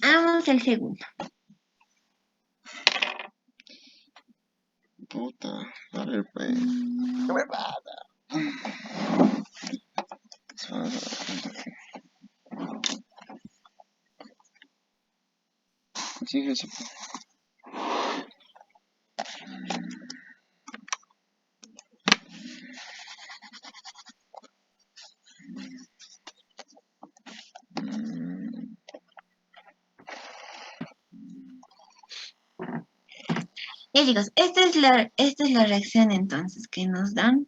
Vamos al segundo. Puta, dale pues. ¡Qué huevada! Sí, eso. Ya, chicos, esta es la reacción entonces que nos dan.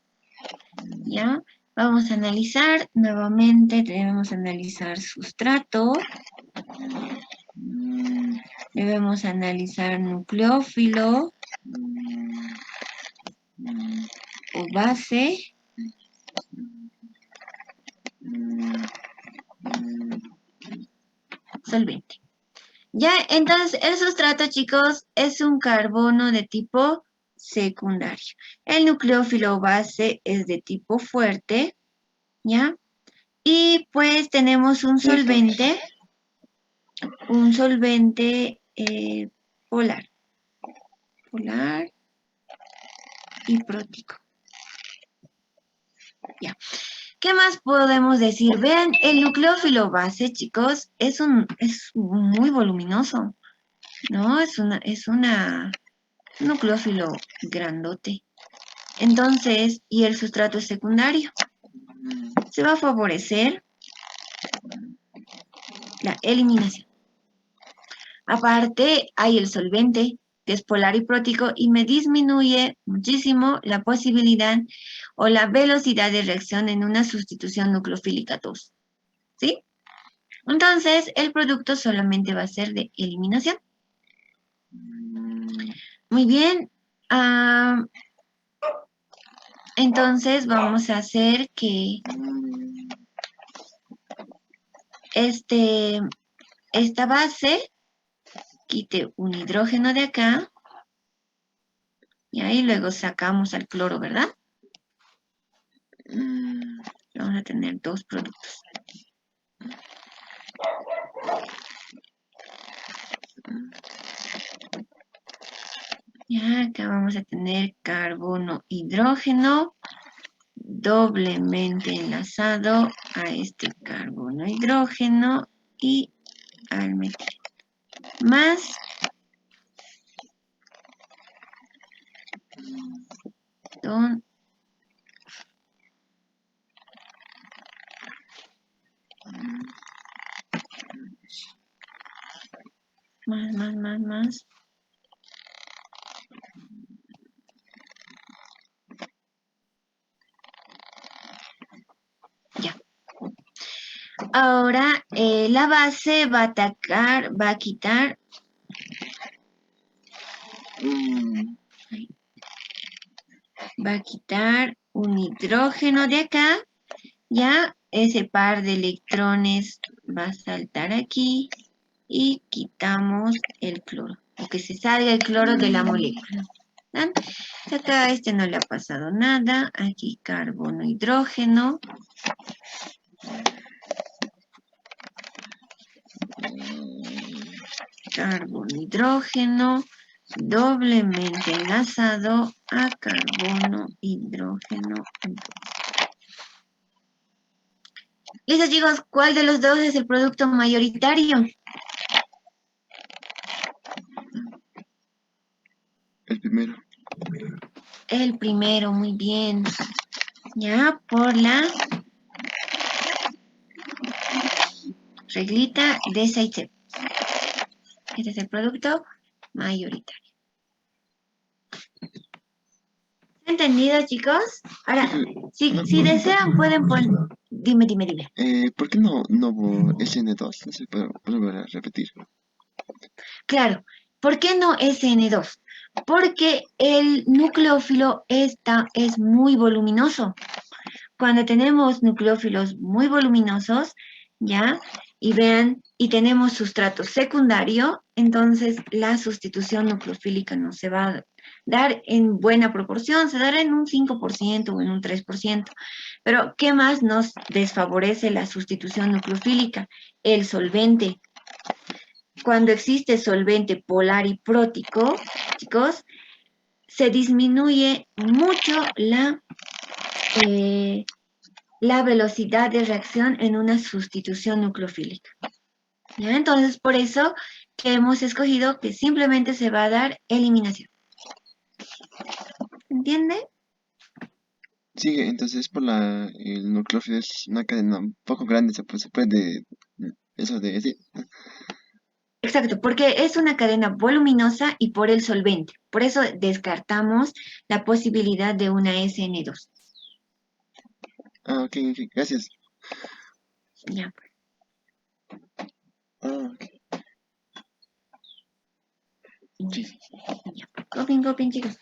¿Ya? Vamos a analizar nuevamente, debemos analizar sustrato. Debemos analizar nucleófilo o base. Solvente. Ya, entonces el sustrato, chicos, es un carbono de tipo secundario. El nucleófilo base es de tipo fuerte, ¿ya? Y pues tenemos un solvente polar y prótico. Ya. ¿Qué más podemos decir? Vean, el nucleófilo base, chicos, es muy voluminoso, ¿no? Es un nucleófilo grandote. Entonces, y el sustrato es secundario. Se va a favorecer la eliminación. Aparte, hay el solvente. que es polar y prótico, y me disminuye muchísimo la posibilidad o la velocidad de reacción en una sustitución nucleofílica 2. ¿Sí? Entonces, el producto solamente va a ser de eliminación. Muy bien. Entonces, vamos a hacer que esta base quite un hidrógeno de acá. Y ahí luego sacamos al cloro, ¿verdad? Vamos a tener dos productos. Ya acá vamos a tener carbono, hidrógeno, doblemente enlazado a este carbono, hidrógeno y al metil. Más don más. Ya. Ahora la base va a quitar un hidrógeno de acá. Ya ese par de electrones va a saltar aquí y quitamos el cloro, o que se salga el cloro de la molécula. ¿Ven? Acá a no le ha pasado nada. Aquí carbono, hidrógeno. Carbono, hidrógeno, doblemente enlazado a carbono, hidrógeno. ¿Listo, chicos? ¿Cuál de los dos es el producto mayoritario? El primero. El primero, muy bien. Ya, por la reglita de Zaitsev. Este es el producto mayoritario. ¿Entendido, chicos? Ahora, si desean, pueden poner... Dime. ¿Por qué no hubo SN2? No se puede volver a repetir. Claro, ¿por qué no SN2? Porque el nucleófilo es muy voluminoso. Cuando tenemos nucleófilos muy voluminosos, ¿ya? Y vean, y tenemos sustrato secundario, entonces la sustitución nucleofílica no se va a dar en buena proporción, se dará en un 5% o en un 3%. Pero, ¿qué más nos desfavorece la sustitución nucleofílica? El solvente. Cuando existe solvente polar y prótico, chicos, se disminuye mucho la velocidad de reacción en una sustitución nucleofílica. ¿Ya? Entonces, por eso que hemos escogido que simplemente se va a dar eliminación. ¿Entiende? Sí, entonces por el nucleófilo es una cadena un poco grande, se puede eso de decir. Exacto, porque es una cadena voluminosa y por el solvente. Por eso descartamos la posibilidad de una SN2. Ok, gracias. Ya. Ok. Sí. Ya. Copien, chicos.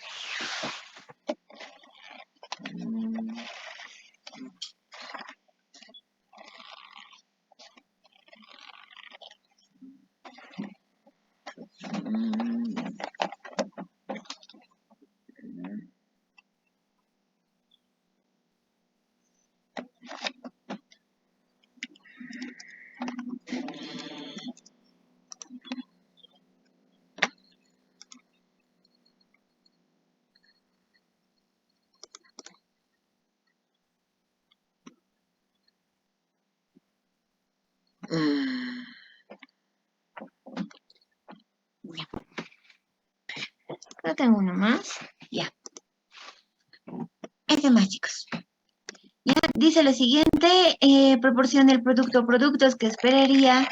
Acá tengo uno más. Ya. Este más, chicos. Ya, dice lo siguiente, proporciona el producto o productos que esperaría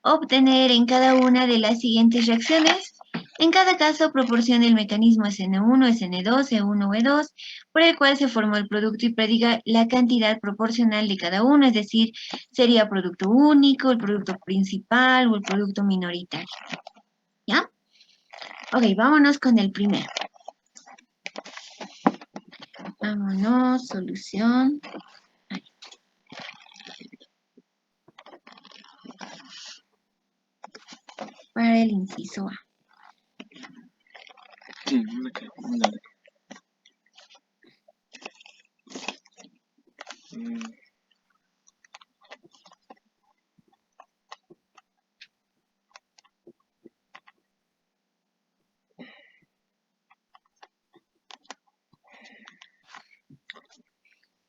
obtener en cada una de las siguientes reacciones En cada caso proporciona el mecanismo SN1, SN2, E1 o E2, por el cual se formó el producto y prediga la cantidad proporcional de cada uno, es decir, sería producto único, el producto principal o el producto minoritario. ¿Ya? Ok, vámonos con el primero. Vámonos, solución. Ahí. Para el inciso A. Sí, una larga.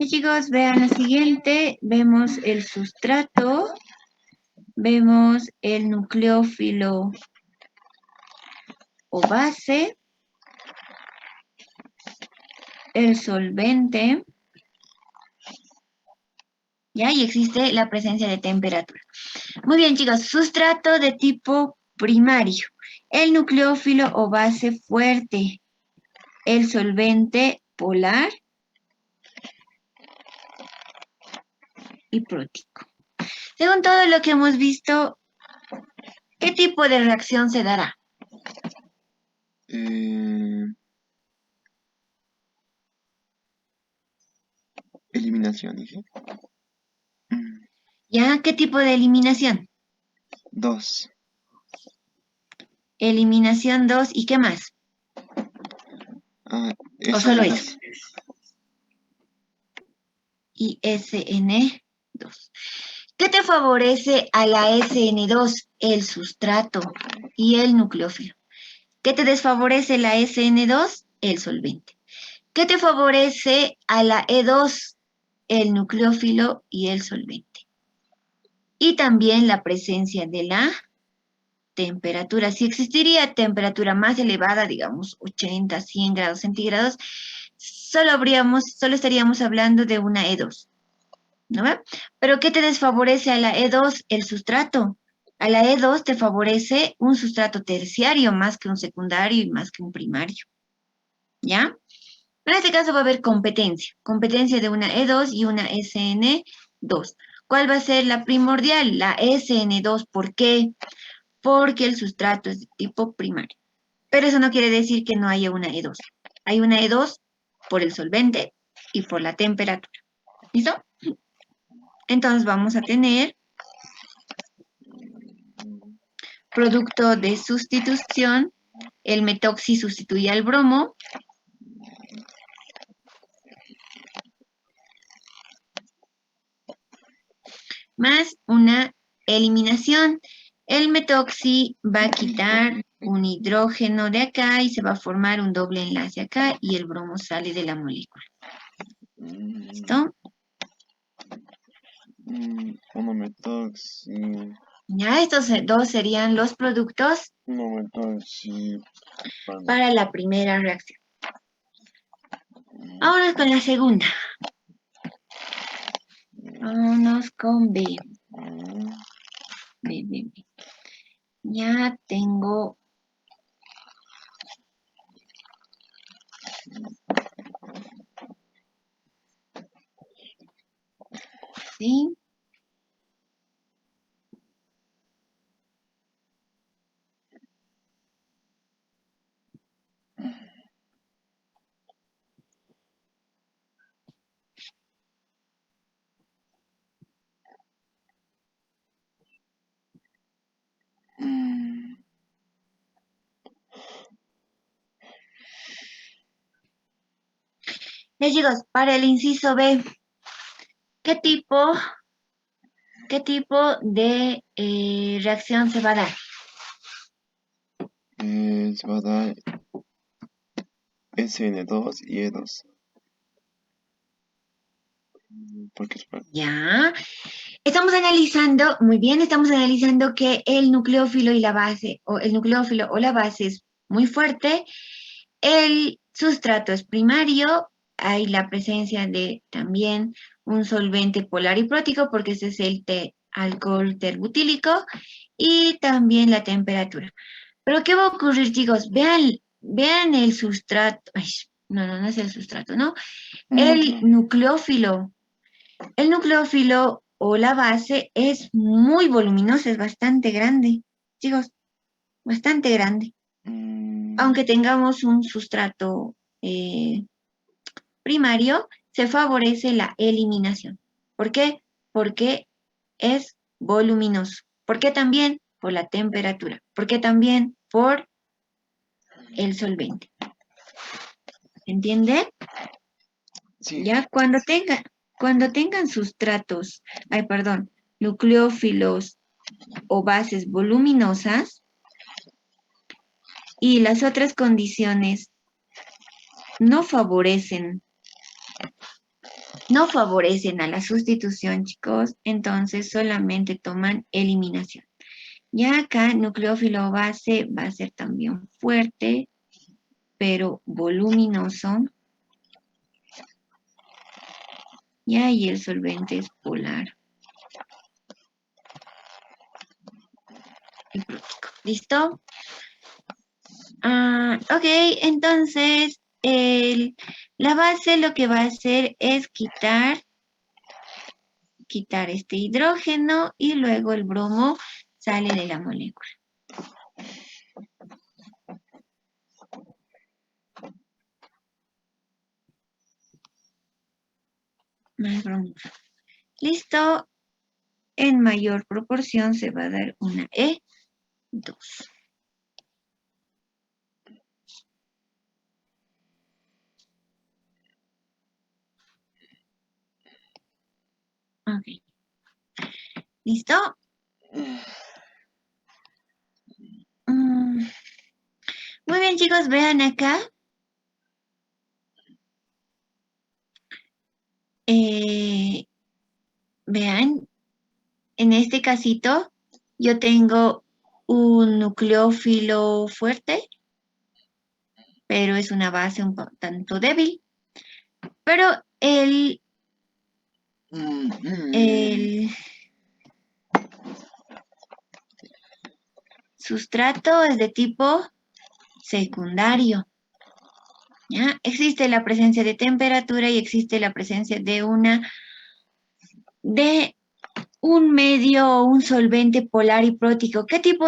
Y chicos, vean la siguiente. Vemos el sustrato. Vemos el nucleófilo o base. El solvente. ¿Ya? Y existe la presencia de temperatura. Muy bien, chicos. Sustrato de tipo primario. El nucleófilo o base fuerte. El solvente polar y prótico. Según todo lo que hemos visto, ¿qué tipo de reacción se dará? Eliminación, dije. ¿Ya? ¿Qué tipo de eliminación? 2. Eliminación 2 ¿y qué más? Ah, ¿O solo SN2. eso? Y SN2. ¿Qué te favorece a la SN2? El sustrato y el nucleófilo. ¿Qué te desfavorece la SN2? El solvente. ¿Qué te favorece a la E2? El nucleófilo y el solvente. Y también la presencia de la temperatura. Si existiría temperatura más elevada, digamos 80, 100 grados centígrados, solo estaríamos hablando de una E2. ¿No ve? Pero ¿qué te desfavorece a la E2? El sustrato. A la E2 te favorece un sustrato terciario más que un secundario y más que un primario. ¿Ya? En este caso va a haber competencia. Competencia de una E2 y una SN2. ¿Cuál va a ser la primordial? La SN2. ¿Por qué? Porque el sustrato es de tipo primario. Pero eso no quiere decir que no haya una E2. Hay una E2 por el solvente y por la temperatura. ¿Listo? Entonces vamos a tener producto de sustitución. El metoxi sustituye al bromo. Más una eliminación. El metoxi va a quitar un hidrógeno de acá y se va a formar un doble enlace acá y el bromo sale de la molécula. ¿Listo? Monometoxi. Ya, estos dos serían los productos Monometoxi. para la primera reacción. Vámonos con la segunda. Vámonos con B. B, B, B. Ya tengo. ¿Sí? Ya chicos, para el inciso B, ¿qué tipo de reacción se va a dar? Se va a dar SN2 y E2. Porque es para... Ya. Estamos analizando, muy bien, estamos analizando que el nucleófilo y la base, o el nucleófilo o la base es muy fuerte. El sustrato es primario. Hay la presencia de también un solvente polar y prótico, porque ese es el alcohol terbutílico, y también la temperatura. Pero ¿qué va a ocurrir, chicos? Vean el sustrato. Ay, no, no, no es el sustrato, ¿no? El Núcleo. nucleófilo. El nucleófilo o la base es muy voluminosa, es bastante grande. Chicos, bastante grande. Mm, Aunque tengamos un sustrato eh, primario, se favorece la eliminación. ¿Por qué? Porque es voluminoso. ¿Por qué también? Por la temperatura. ¿Por qué también? Por el solvente. ¿Entiende? sí. Ya cuando tengan sustratos, ay, perdón, nucleófilos o bases voluminosas y las otras condiciones no favorecen, no favorecen a la sustitución, chicos, entonces solamente toman eliminación. Ya acá nucleófilo base va a ser también fuerte, pero voluminoso. Ya, y el solvente es polar y prótico. ¿Listo? Ok, entonces la base lo que va a hacer es quitar este hidrógeno y luego el bromo sale de la molécula. Más bromo. Listo. En mayor proporción se va a dar una E2. Ok. ¿Listo? Mm, Muy bien, chicos, vean acá. Eh, Vean, en este casito yo tengo un nucleófilo fuerte, pero es una base un tanto débil. Pero Mm, mm, el sustrato es de tipo secundario. ¿Ya? Existe la presencia de temperatura y existe la presencia de un medio o un solvente polar y prótico. Qué tipo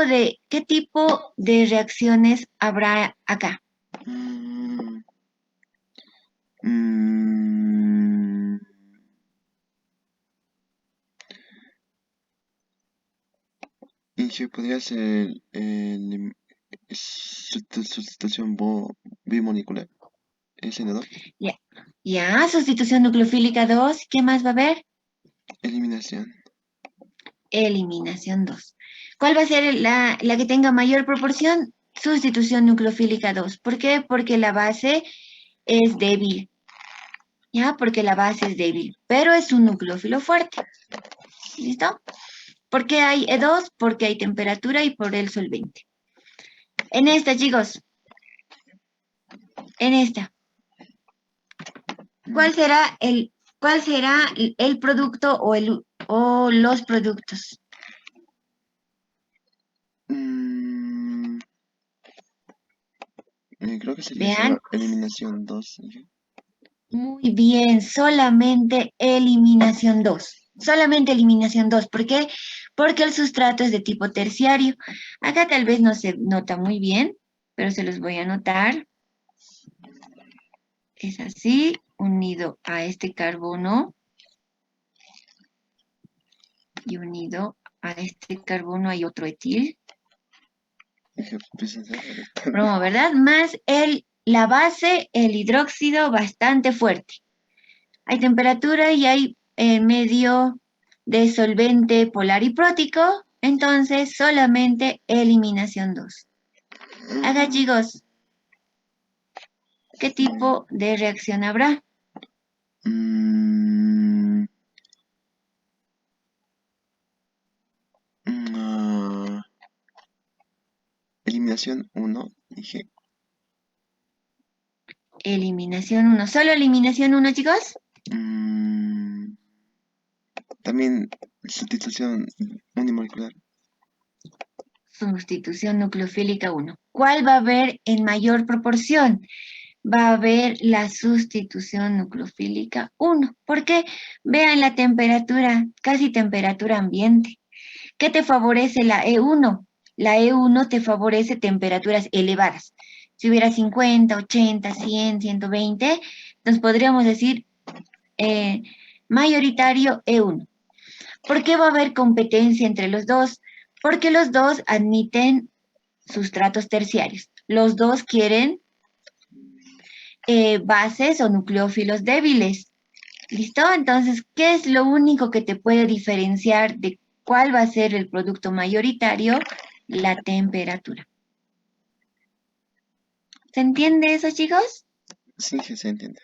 de reacciones habrá acá? mm, mm. Y si podría ser sustitución bimolecular, SN2, Ya, ya, sustitución nucleofílica 2. ¿Qué más va a haber? eliminación. Eliminación 2. ¿Cuál va a ser la que tenga mayor proporción? Sustitución nucleofílica 2. ¿Por qué? Porque la base es débil. ¿Ya? Porque la base es débil, pero es un nucleófilo fuerte. ¿Listo? ¿Por qué hay E2? Porque hay temperatura y por el solvente. En esta, chicos, en esta, Mm, ¿cuál será el producto o los productos? mm, creo que sería Vean, solo eliminación 2. muy bien, solamente eliminación 2. Solamente eliminación 2. ¿Por qué? Porque el sustrato es de tipo terciario. Acá tal vez no se nota muy bien, pero se los voy a anotar. Es así, unido a este carbono y unido a este carbono hay otro etil. Dije, pues, ¿en serio? Bromo, ¿verdad? Más la base, el hidróxido bastante fuerte. Hay temperatura y hay medio de solvente polar y prótico, entonces solamente eliminación 2. Acá, chicos, ¿qué tipo de reacción habrá? Mm, ah, eliminación 1, dije. Eliminación 1. ¿Solo eliminación 1, chicos? Mm, también sustitución unimolecular. sustitución nucleofílica 1. ¿Cuál va a haber en mayor proporción? Va a haber la sustitución nucleofílica 1. ¿Por qué? Vean la temperatura, casi temperatura ambiente. ¿Qué te favorece la E1? La E1 te favorece temperaturas elevadas. Si hubiera 50, 80, 100, 120, entonces podríamos decir mayoritario E1. ¿Por qué va a haber competencia entre los dos? Porque los dos admiten sustratos terciarios. Los dos quieren bases o nucleófilos débiles. ¿Listo? Entonces, ¿qué es lo único que te puede diferenciar de cuál va a ser el producto mayoritario? La temperatura. ¿Se entiende eso, chicos? Sí, que se entiende.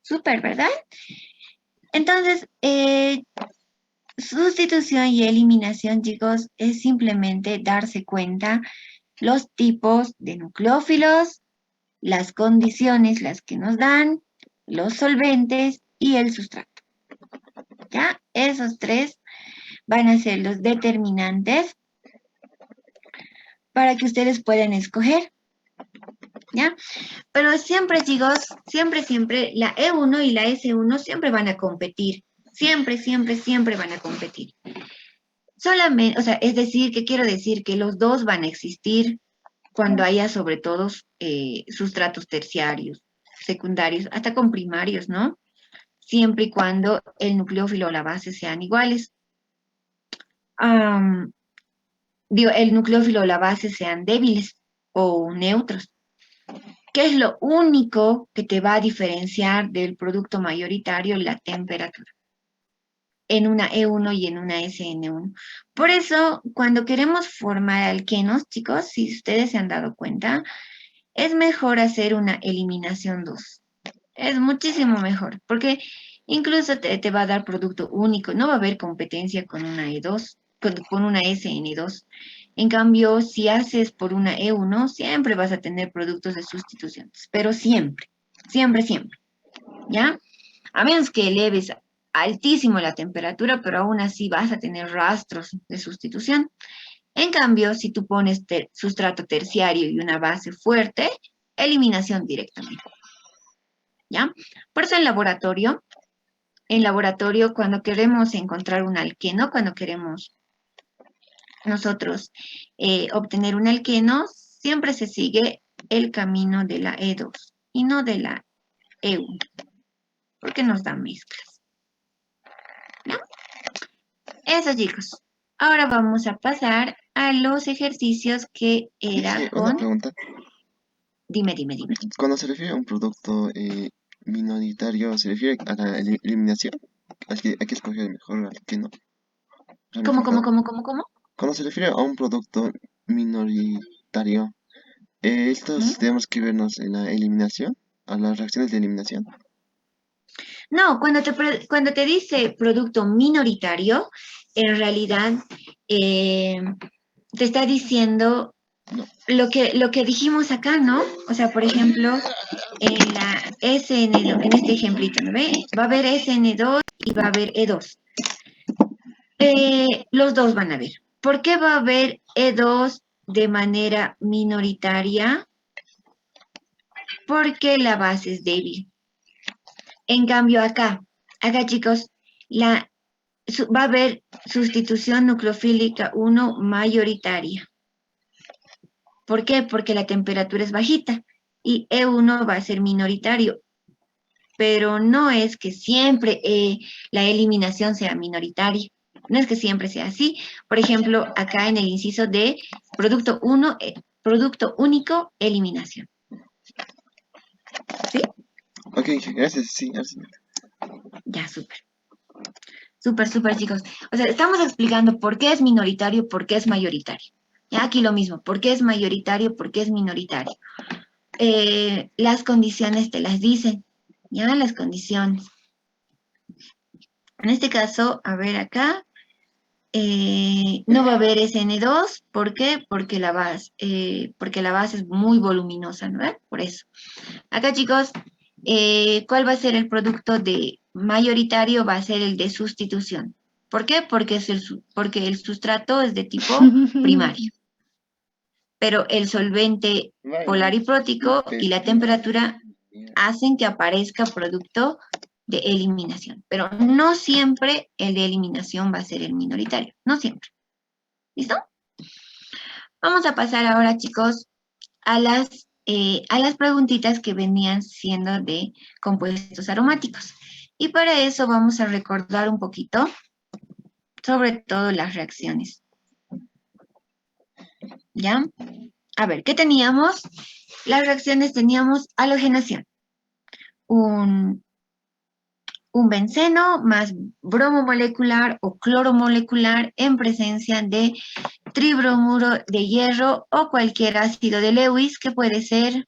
Súper, ¿verdad? Entonces, sustitución y eliminación, chicos, es simplemente darse cuenta los tipos de nucleófilos, las condiciones, las que nos dan, los solventes y el sustrato. ¿Ya? Esos tres van a ser los determinantes para que ustedes puedan escoger. ¿Ya? Pero siempre, chicos, siempre, la E1 y la S1 siempre van a competir. Siempre van a competir. Solamente, o sea, es decir, ¿qué quiero decir? Que los dos van a existir cuando haya sobre todo sustratos terciarios, secundarios, hasta con primarios, ¿no? Siempre y cuando el nucleófilo o la base sean iguales. El nucleófilo o la base sean débiles o neutros. ¿Qué es lo único que te va a diferenciar del producto mayoritario? La temperatura. En una E1 y en una SN1. Por eso, cuando queremos formar alquenos, chicos, si ustedes se han dado cuenta, es mejor hacer una eliminación 2. Es muchísimo mejor, porque incluso te va a dar producto único. No va a haber competencia con una E2, con una SN2. En cambio, si haces por una E1, siempre vas a tener productos de sustituciones, pero siempre, ¿ya? A menos que eleves altísimo la temperatura, pero aún así vas a tener rastros de sustitución. En cambio, si tú pones sustrato terciario y una base fuerte, eliminación directamente, ¿ya? Por eso en laboratorio, cuando queremos encontrar un alqueno, cuando queremos nosotros obtener un alqueno, siempre se sigue el camino de la E2 y no de la E1, porque nos da mezclas, ¿no? Eso, chicos. Ahora vamos a pasar a los ejercicios que era Dije, una con... pregunta. Dime. Cuando se refiere a un producto minoritario, ¿se refiere a la eliminación? Hay que escoger el mejor al que no. ¿Cómo? Ramificado. Cuando se refiere a un producto minoritario, estos ¿Mm? tenemos que vernos en la eliminación, a las reacciones de eliminación. No, cuando te dice producto minoritario, en realidad te está diciendo No. lo que dijimos acá, ¿no? O sea, por ejemplo, en la SN2, en este ejemplito, ¿no ve? Va a haber SN2 y va a haber E2. Los dos van a haber. ¿Por qué va a haber E2 de manera minoritaria? Porque la base es débil. En cambio acá chicos, va a haber sustitución nucleofílica 1 mayoritaria. ¿Por qué? Porque la temperatura es bajita y E1 va a ser minoritario. Pero no es que siempre la eliminación sea minoritaria. No es que siempre sea así. Por ejemplo, acá en el inciso de producto 1, producto único, eliminación. ¿Sí? Ok, gracias, sí, gracias. Ya, súper. Súper, chicos. O sea, estamos explicando por qué es minoritario, por qué es mayoritario. Ya aquí lo mismo, por qué es mayoritario, por qué es minoritario. Las condiciones te las dicen, ya, las condiciones. En este caso, a ver acá, no va a haber SN2, ¿por qué? Porque la base es muy voluminosa, ¿no? Por eso. Acá, chicos, ¿cuál va a ser el producto de mayoritario? Va a ser el de sustitución. ¿Por qué? Porque el sustrato es de tipo primario. Pero el solvente polariprótico y la temperatura hacen que aparezca producto de eliminación. Pero no siempre el de eliminación va a ser el minoritario. No siempre. ¿Listo? Vamos a pasar ahora, chicos, a las preguntitas que venían siendo de compuestos aromáticos. Y para eso vamos a recordar un poquito sobre todo las reacciones. ¿Ya? A ver, ¿qué teníamos? Las reacciones teníamos halogenación. Un benceno más bromo molecular o cloro molecular en presencia de tribromuro de hierro o cualquier ácido de Lewis que puede ser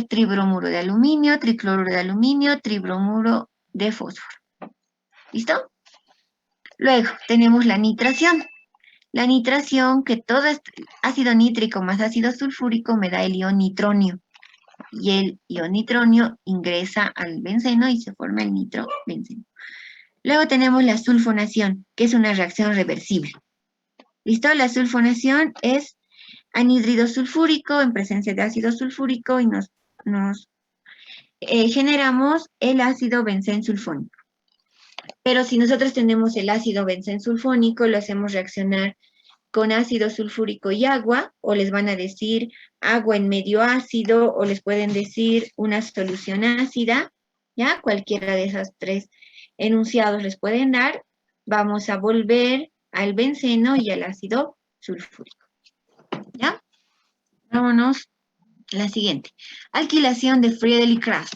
tribromuro de aluminio, tricloruro de aluminio, tribromuro de fósforo. ¿Listo? Luego tenemos la nitración. La nitración, que todo es ácido nítrico más ácido sulfúrico me da el ion nitronio. Y el ion nitronio ingresa al benceno y se forma el nitrobenceno. Luego tenemos la sulfonación, que es una reacción reversible. ¿Listo? La sulfonación es anhídrido sulfúrico en presencia de ácido sulfúrico y nos generamos el ácido bencensulfónico. Pero si nosotros tenemos el ácido bencensulfónico, lo hacemos reaccionar con ácido sulfúrico y agua, o les van a decir agua en medio ácido, o les pueden decir una solución ácida, ¿ya? Cualquiera de esos tres enunciados les pueden dar. Vamos a volver al benceno y al ácido sulfúrico, ¿ya? Vámonos a la siguiente. Alquilación de Friedel y Krafft.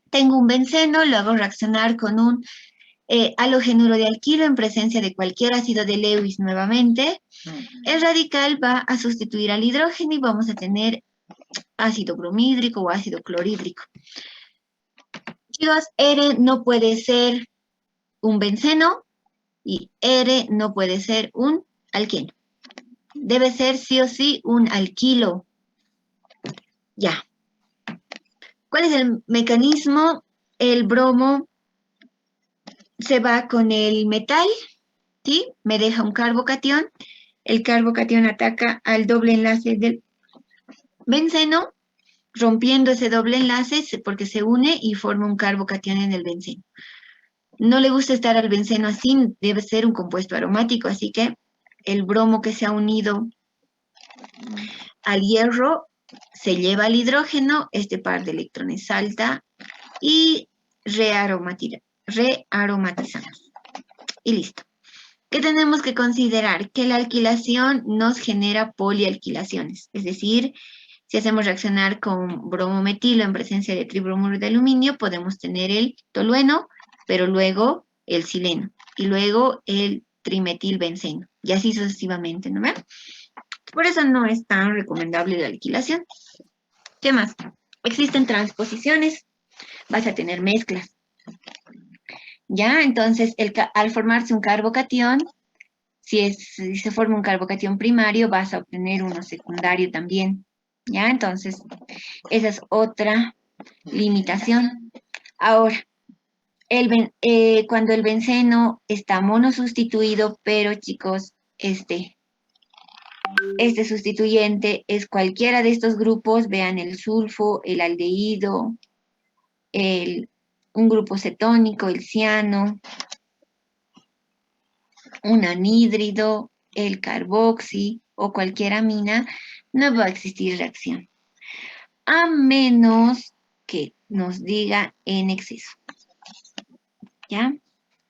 Tengo un benceno, lo hago reaccionar con un halogenuro de alquilo en presencia de cualquier ácido de Lewis nuevamente. El radical va a sustituir al hidrógeno y vamos a tener ácido bromhídrico o ácido clorhídrico. Chicos, R no puede ser un benceno y R no puede ser un alqueno. Debe ser sí o sí un alquilo. Ya. ¿Cuál es el mecanismo? El bromo se va con el metal, ¿sí? Me deja un carbocatión. El carbocatión ataca al doble enlace del benceno, rompiendo ese doble enlace porque se une y forma un carbocatión en el benceno. No le gusta estar al benceno así, debe ser un compuesto aromático, así que el bromo que se ha unido al hierro se lleva al hidrógeno, este par de electrones salta y rearomatizamos. Y listo. ¿Qué tenemos que considerar? Que la alquilación nos genera polialquilaciones, es decir, si hacemos reaccionar con bromometilo en presencia de tribromuro de aluminio, podemos tener el tolueno, pero luego el sileno, y luego el trimetilbenceno, y así sucesivamente, ¿no ven? Por eso no es tan recomendable la alquilación. ¿Qué más? Existen transposiciones, vas a tener mezclas. ¿Ya? Entonces, al formarse un carbocatión, si se forma un carbocatión primario, vas a obtener uno secundario también. ¿Ya? Entonces, esa es otra limitación. Ahora, cuando el benceno está monosustituido, pero chicos, este sustituyente es cualquiera de estos grupos, vean el sulfo, el aldehído, un grupo cetónico, el ciano, un anhídrido, el carboxi o cualquier amina, no va a existir reacción. A menos que nos diga en exceso. ¿Ya?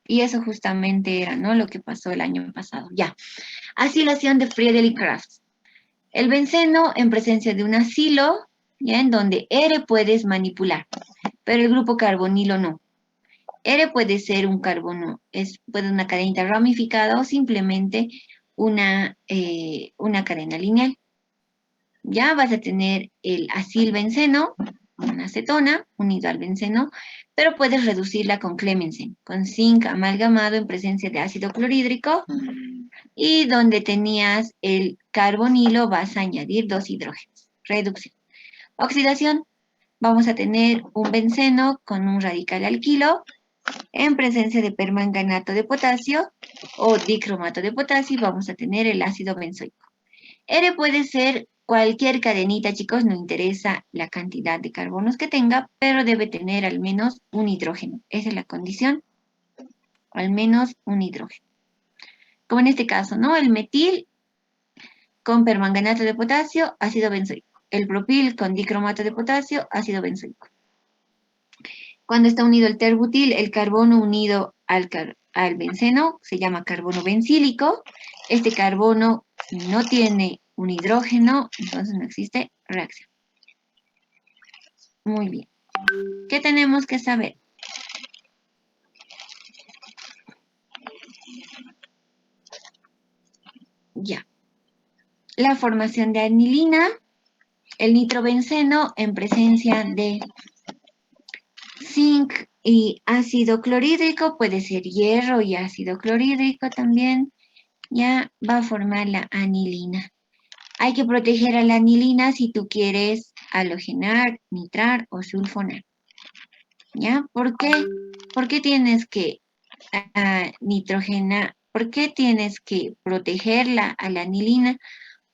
Y eso justamente era, ¿no? Lo que pasó el año pasado. Ya. Acilación de Friedel y Krafft. El benceno en presencia de un acilo, ¿ya? En donde R puedes manipular, pero el grupo carbonilo no. R puede ser un carbono, puede una cadenita ramificada o simplemente una cadena lineal. Ya vas a tener el acilbenceno, una acetona unido al benceno, pero puedes reducirla con clemensen, con zinc amalgamado en presencia de ácido clorhídrico, y donde tenías el carbonilo vas a añadir 2 hidrógenos. Reducción. Oxidación. Vamos a tener un benceno con un radical alquilo En presencia de permanganato de potasio o dicromato de potasio vamos a tener el ácido benzoico. R puede ser cualquier cadenita, chicos, no interesa la cantidad de carbonos que tenga, pero debe tener al menos un hidrógeno. Esa es la condición, al menos un hidrógeno. Como en este caso, ¿no? El metil con permanganato de potasio, ácido benzoico. El propil con dicromato de potasio, ácido benzoico. Cuando está unido el terbutil, el carbono unido al benceno se llama carbono bencílico. Este carbono no tiene un hidrógeno, entonces no existe reacción. Muy bien. ¿Qué tenemos que saber? Ya. La formación de anilina, el nitrobenceno en presencia de zinc y ácido clorhídrico, puede ser hierro y ácido clorhídrico también, ya va a formar la anilina. Hay que proteger a la anilina si tú quieres halogenar, nitrar o sulfonar. ¿Ya? ¿Por qué? ¿Por qué tienes que nitrogenar? ¿Por qué tienes que protegerla a la anilina?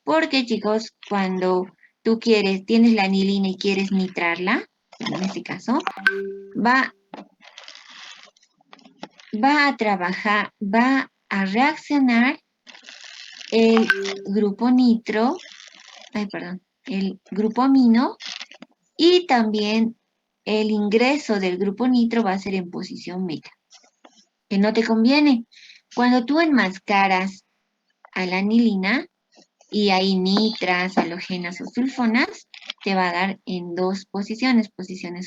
Porque, chicos, cuando tú tienes la anilina y quieres nitrarla, en este caso, va a trabajar, va a reaccionar el grupo nitro, el grupo amino, y también el ingreso del grupo nitro va a ser en posición meta, que no te conviene. Cuando tú enmascaras a la anilina y ahí nitras, halogenas o sulfonas, te va a dar en dos posiciones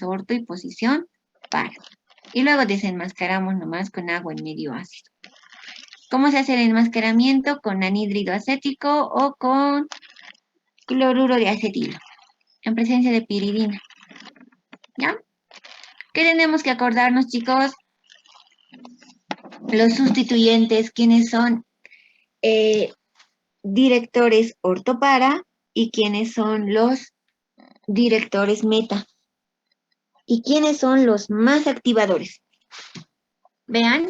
orto y posición par. Y luego desenmascaramos nomás con agua en medio ácido. ¿Cómo se hace el enmascaramiento? Con anhídrido acético o con cloruro de acetilo, en presencia de piridina. ¿Ya? ¿Qué tenemos que acordarnos, chicos? Los sustituyentes, quienes son directores ortopara y quienes son los directores meta. ¿Y quiénes son los más activadores? Vean,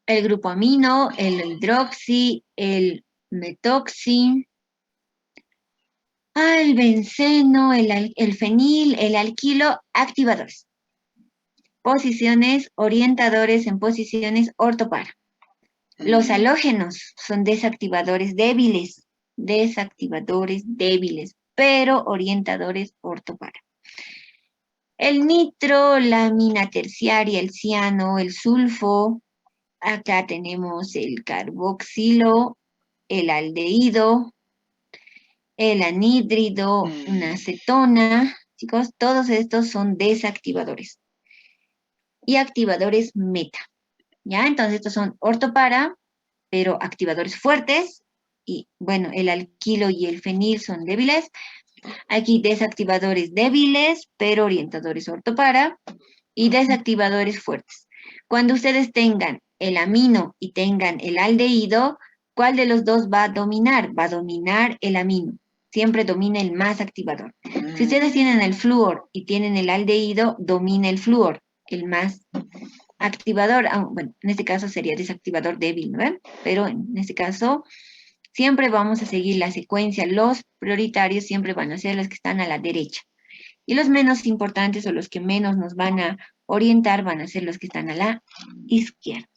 el grupo amino, el hidroxi, el metoxi, el benceno, el fenil, el alquilo, activadores. Posiciones, orientadores en posiciones ortopara. Los halógenos son desactivadores débiles, pero orientadores ortopara. El nitro, la amina terciaria, el ciano, el sulfo. Acá tenemos el carboxilo, el aldehído, el anhídrido, una acetona. Chicos, todos estos son desactivadores. Y activadores meta. ¿Ya? Entonces estos son ortopara, pero activadores fuertes. Y bueno, el alquilo y el fenil son débiles. Aquí desactivadores débiles, pero orientadores ortopara. Y desactivadores fuertes. Cuando ustedes tengan el amino y tengan el aldehído, ¿cuál de los dos va a dominar? Va a dominar el amino. Siempre domina el más activador. Si ustedes tienen el flúor y tienen el aldehído, domina el flúor, el más activador. Bueno, en este caso sería desactivador débil, ¿no? Pero en este caso siempre vamos a seguir la secuencia. Los prioritarios siempre van a ser los que están a la derecha. Y los menos importantes o los que menos nos van a orientar van a ser los que están a la izquierda.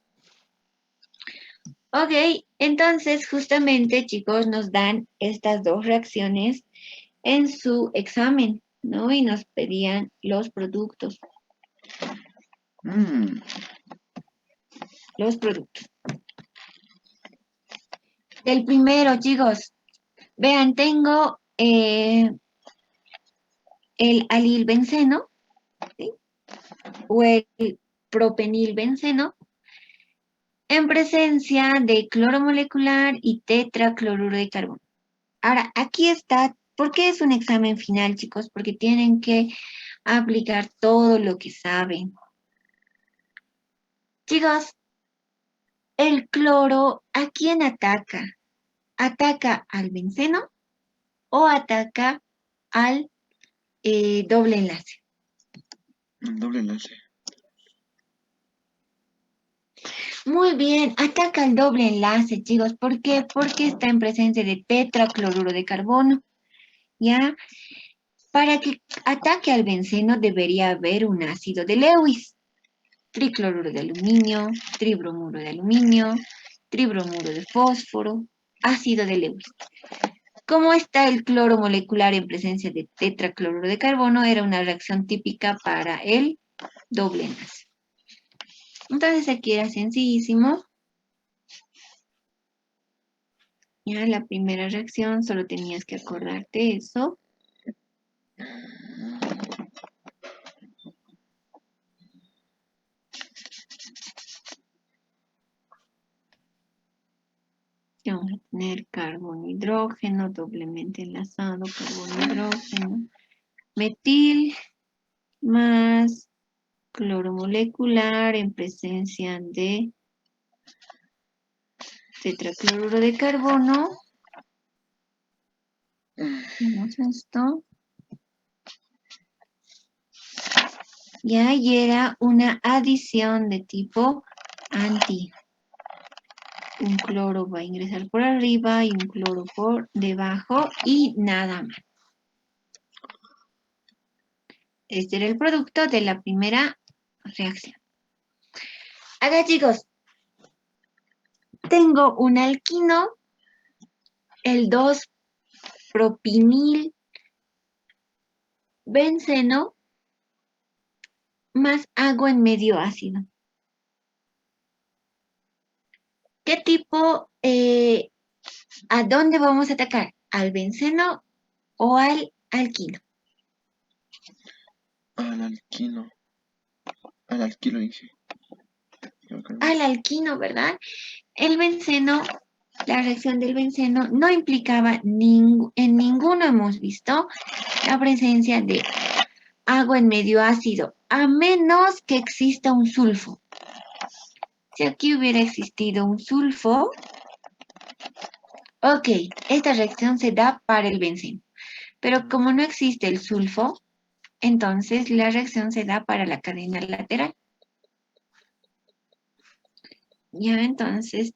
Ok, entonces justamente, chicos, nos dan estas dos reacciones en su examen, ¿no? Y nos pedían los productos. Los productos. El primero, chicos, vean, tengo el alilbenceno, ¿sí? O el propenilbenceno, en presencia de cloro molecular y tetracloruro de carbono. Ahora, aquí está, ¿por qué es un examen final, chicos? Porque tienen que aplicar todo lo que saben. Chicos, el cloro, ¿a quién ataca? ¿Ataca al benceno o ataca al doble enlace? Doble enlace. Muy bien, ataca el doble enlace, chicos. ¿Por qué? Porque está en presencia de tetracloruro de carbono. ¿Ya? Para que ataque al benceno debería haber un ácido de Lewis. Tricloruro de aluminio, tribromuro de aluminio, tribromuro de fósforo, ácido de Lewis. Como está el cloro molecular en presencia de tetracloruro de carbono, era una reacción típica para el doble enlace. Entonces aquí era sencillísimo. Ya la primera reacción, solo tenías que acordarte eso. Que vamos a tener carbono, hidrógeno, doblemente enlazado, carbono, hidrógeno, metil más cloro molecular en presencia de tetracloruro de carbono. Vemos esto. Ya, y era una adición de tipo anti. Un cloro va a ingresar por arriba y un cloro por debajo y nada más. Este era el producto de la primera reacción. Acá, chicos, tengo un alquino, el 2-propinil benceno más agua en medio ácido. ¿Qué tipo, a dónde vamos a atacar? ¿Al benceno o al alquino? Al alquilo. Al alquilo dije. Al alquino, ¿verdad? El benceno, la reacción del benceno no implicaba, en ninguno hemos visto la presencia de agua en medio ácido, a menos que exista un sulfo. Si aquí hubiera existido un sulfo, ok, esta reacción se da para el benceno. Pero como no existe el sulfo, entonces la reacción se da para la cadena lateral. Ya entonces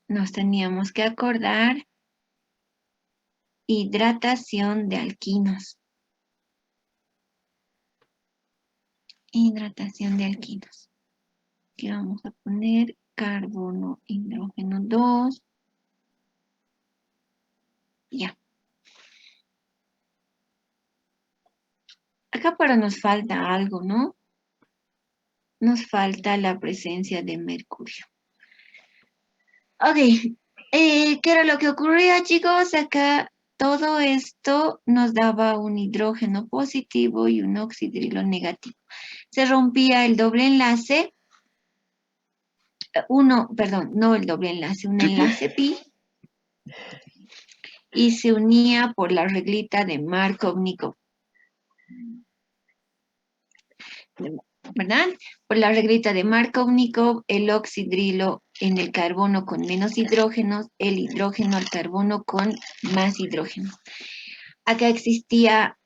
nos teníamos que acordar hidratación de alquinos. Hidratación de alquinos. Aquí vamos a poner carbono, hidrógeno 2. Ya. Acá pero nos falta algo, ¿no? Nos falta la presencia de mercurio. Ok. ¿Qué era lo que ocurría, chicos? Acá todo esto nos daba un hidrógeno positivo y un oxidrilo negativo. Se rompía el doble enlace. Perdón, no el doble enlace, un enlace pi. Y se unía por la reglita de Markov-Nikov. ¿Verdad? Por la reglita de Markov-Nikov, el oxidrilo en el carbono con menos hidrógenos, el hidrógeno al carbono con más hidrógeno. Acá existía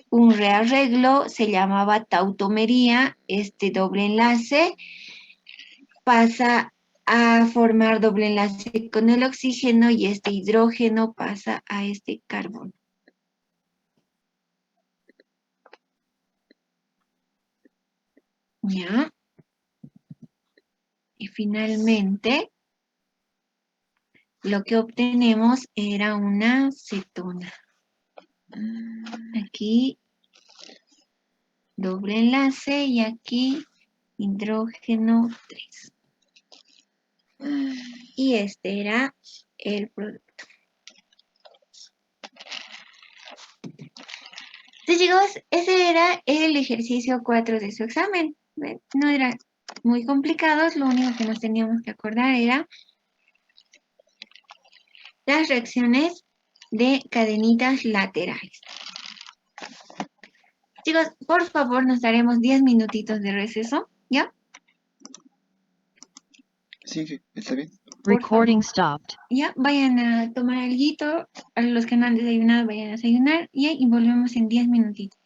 un rearreglo, se llamaba tautomería. Este doble enlace pasa a formar doble enlace con el oxígeno y este hidrógeno pasa a este carbono. ¿Ya? Y finalmente, lo que obtenemos era una cetona. Aquí doble enlace y aquí hidrógeno 3. Y este era el producto. Entonces, chicos, ese era el ejercicio 4 de su examen. ¿Ven? No era muy complicado, lo único que nos teníamos que acordar era las reacciones de cadenitas laterales. Chicos, por favor, nos daremos 10 minutitos de receso, ¿ya? Sí, está bien. Recording stopped. Ya, vayan a tomar alguito. A los que no han desayunado, vayan a desayunar. Y volvemos en 10 minutitos.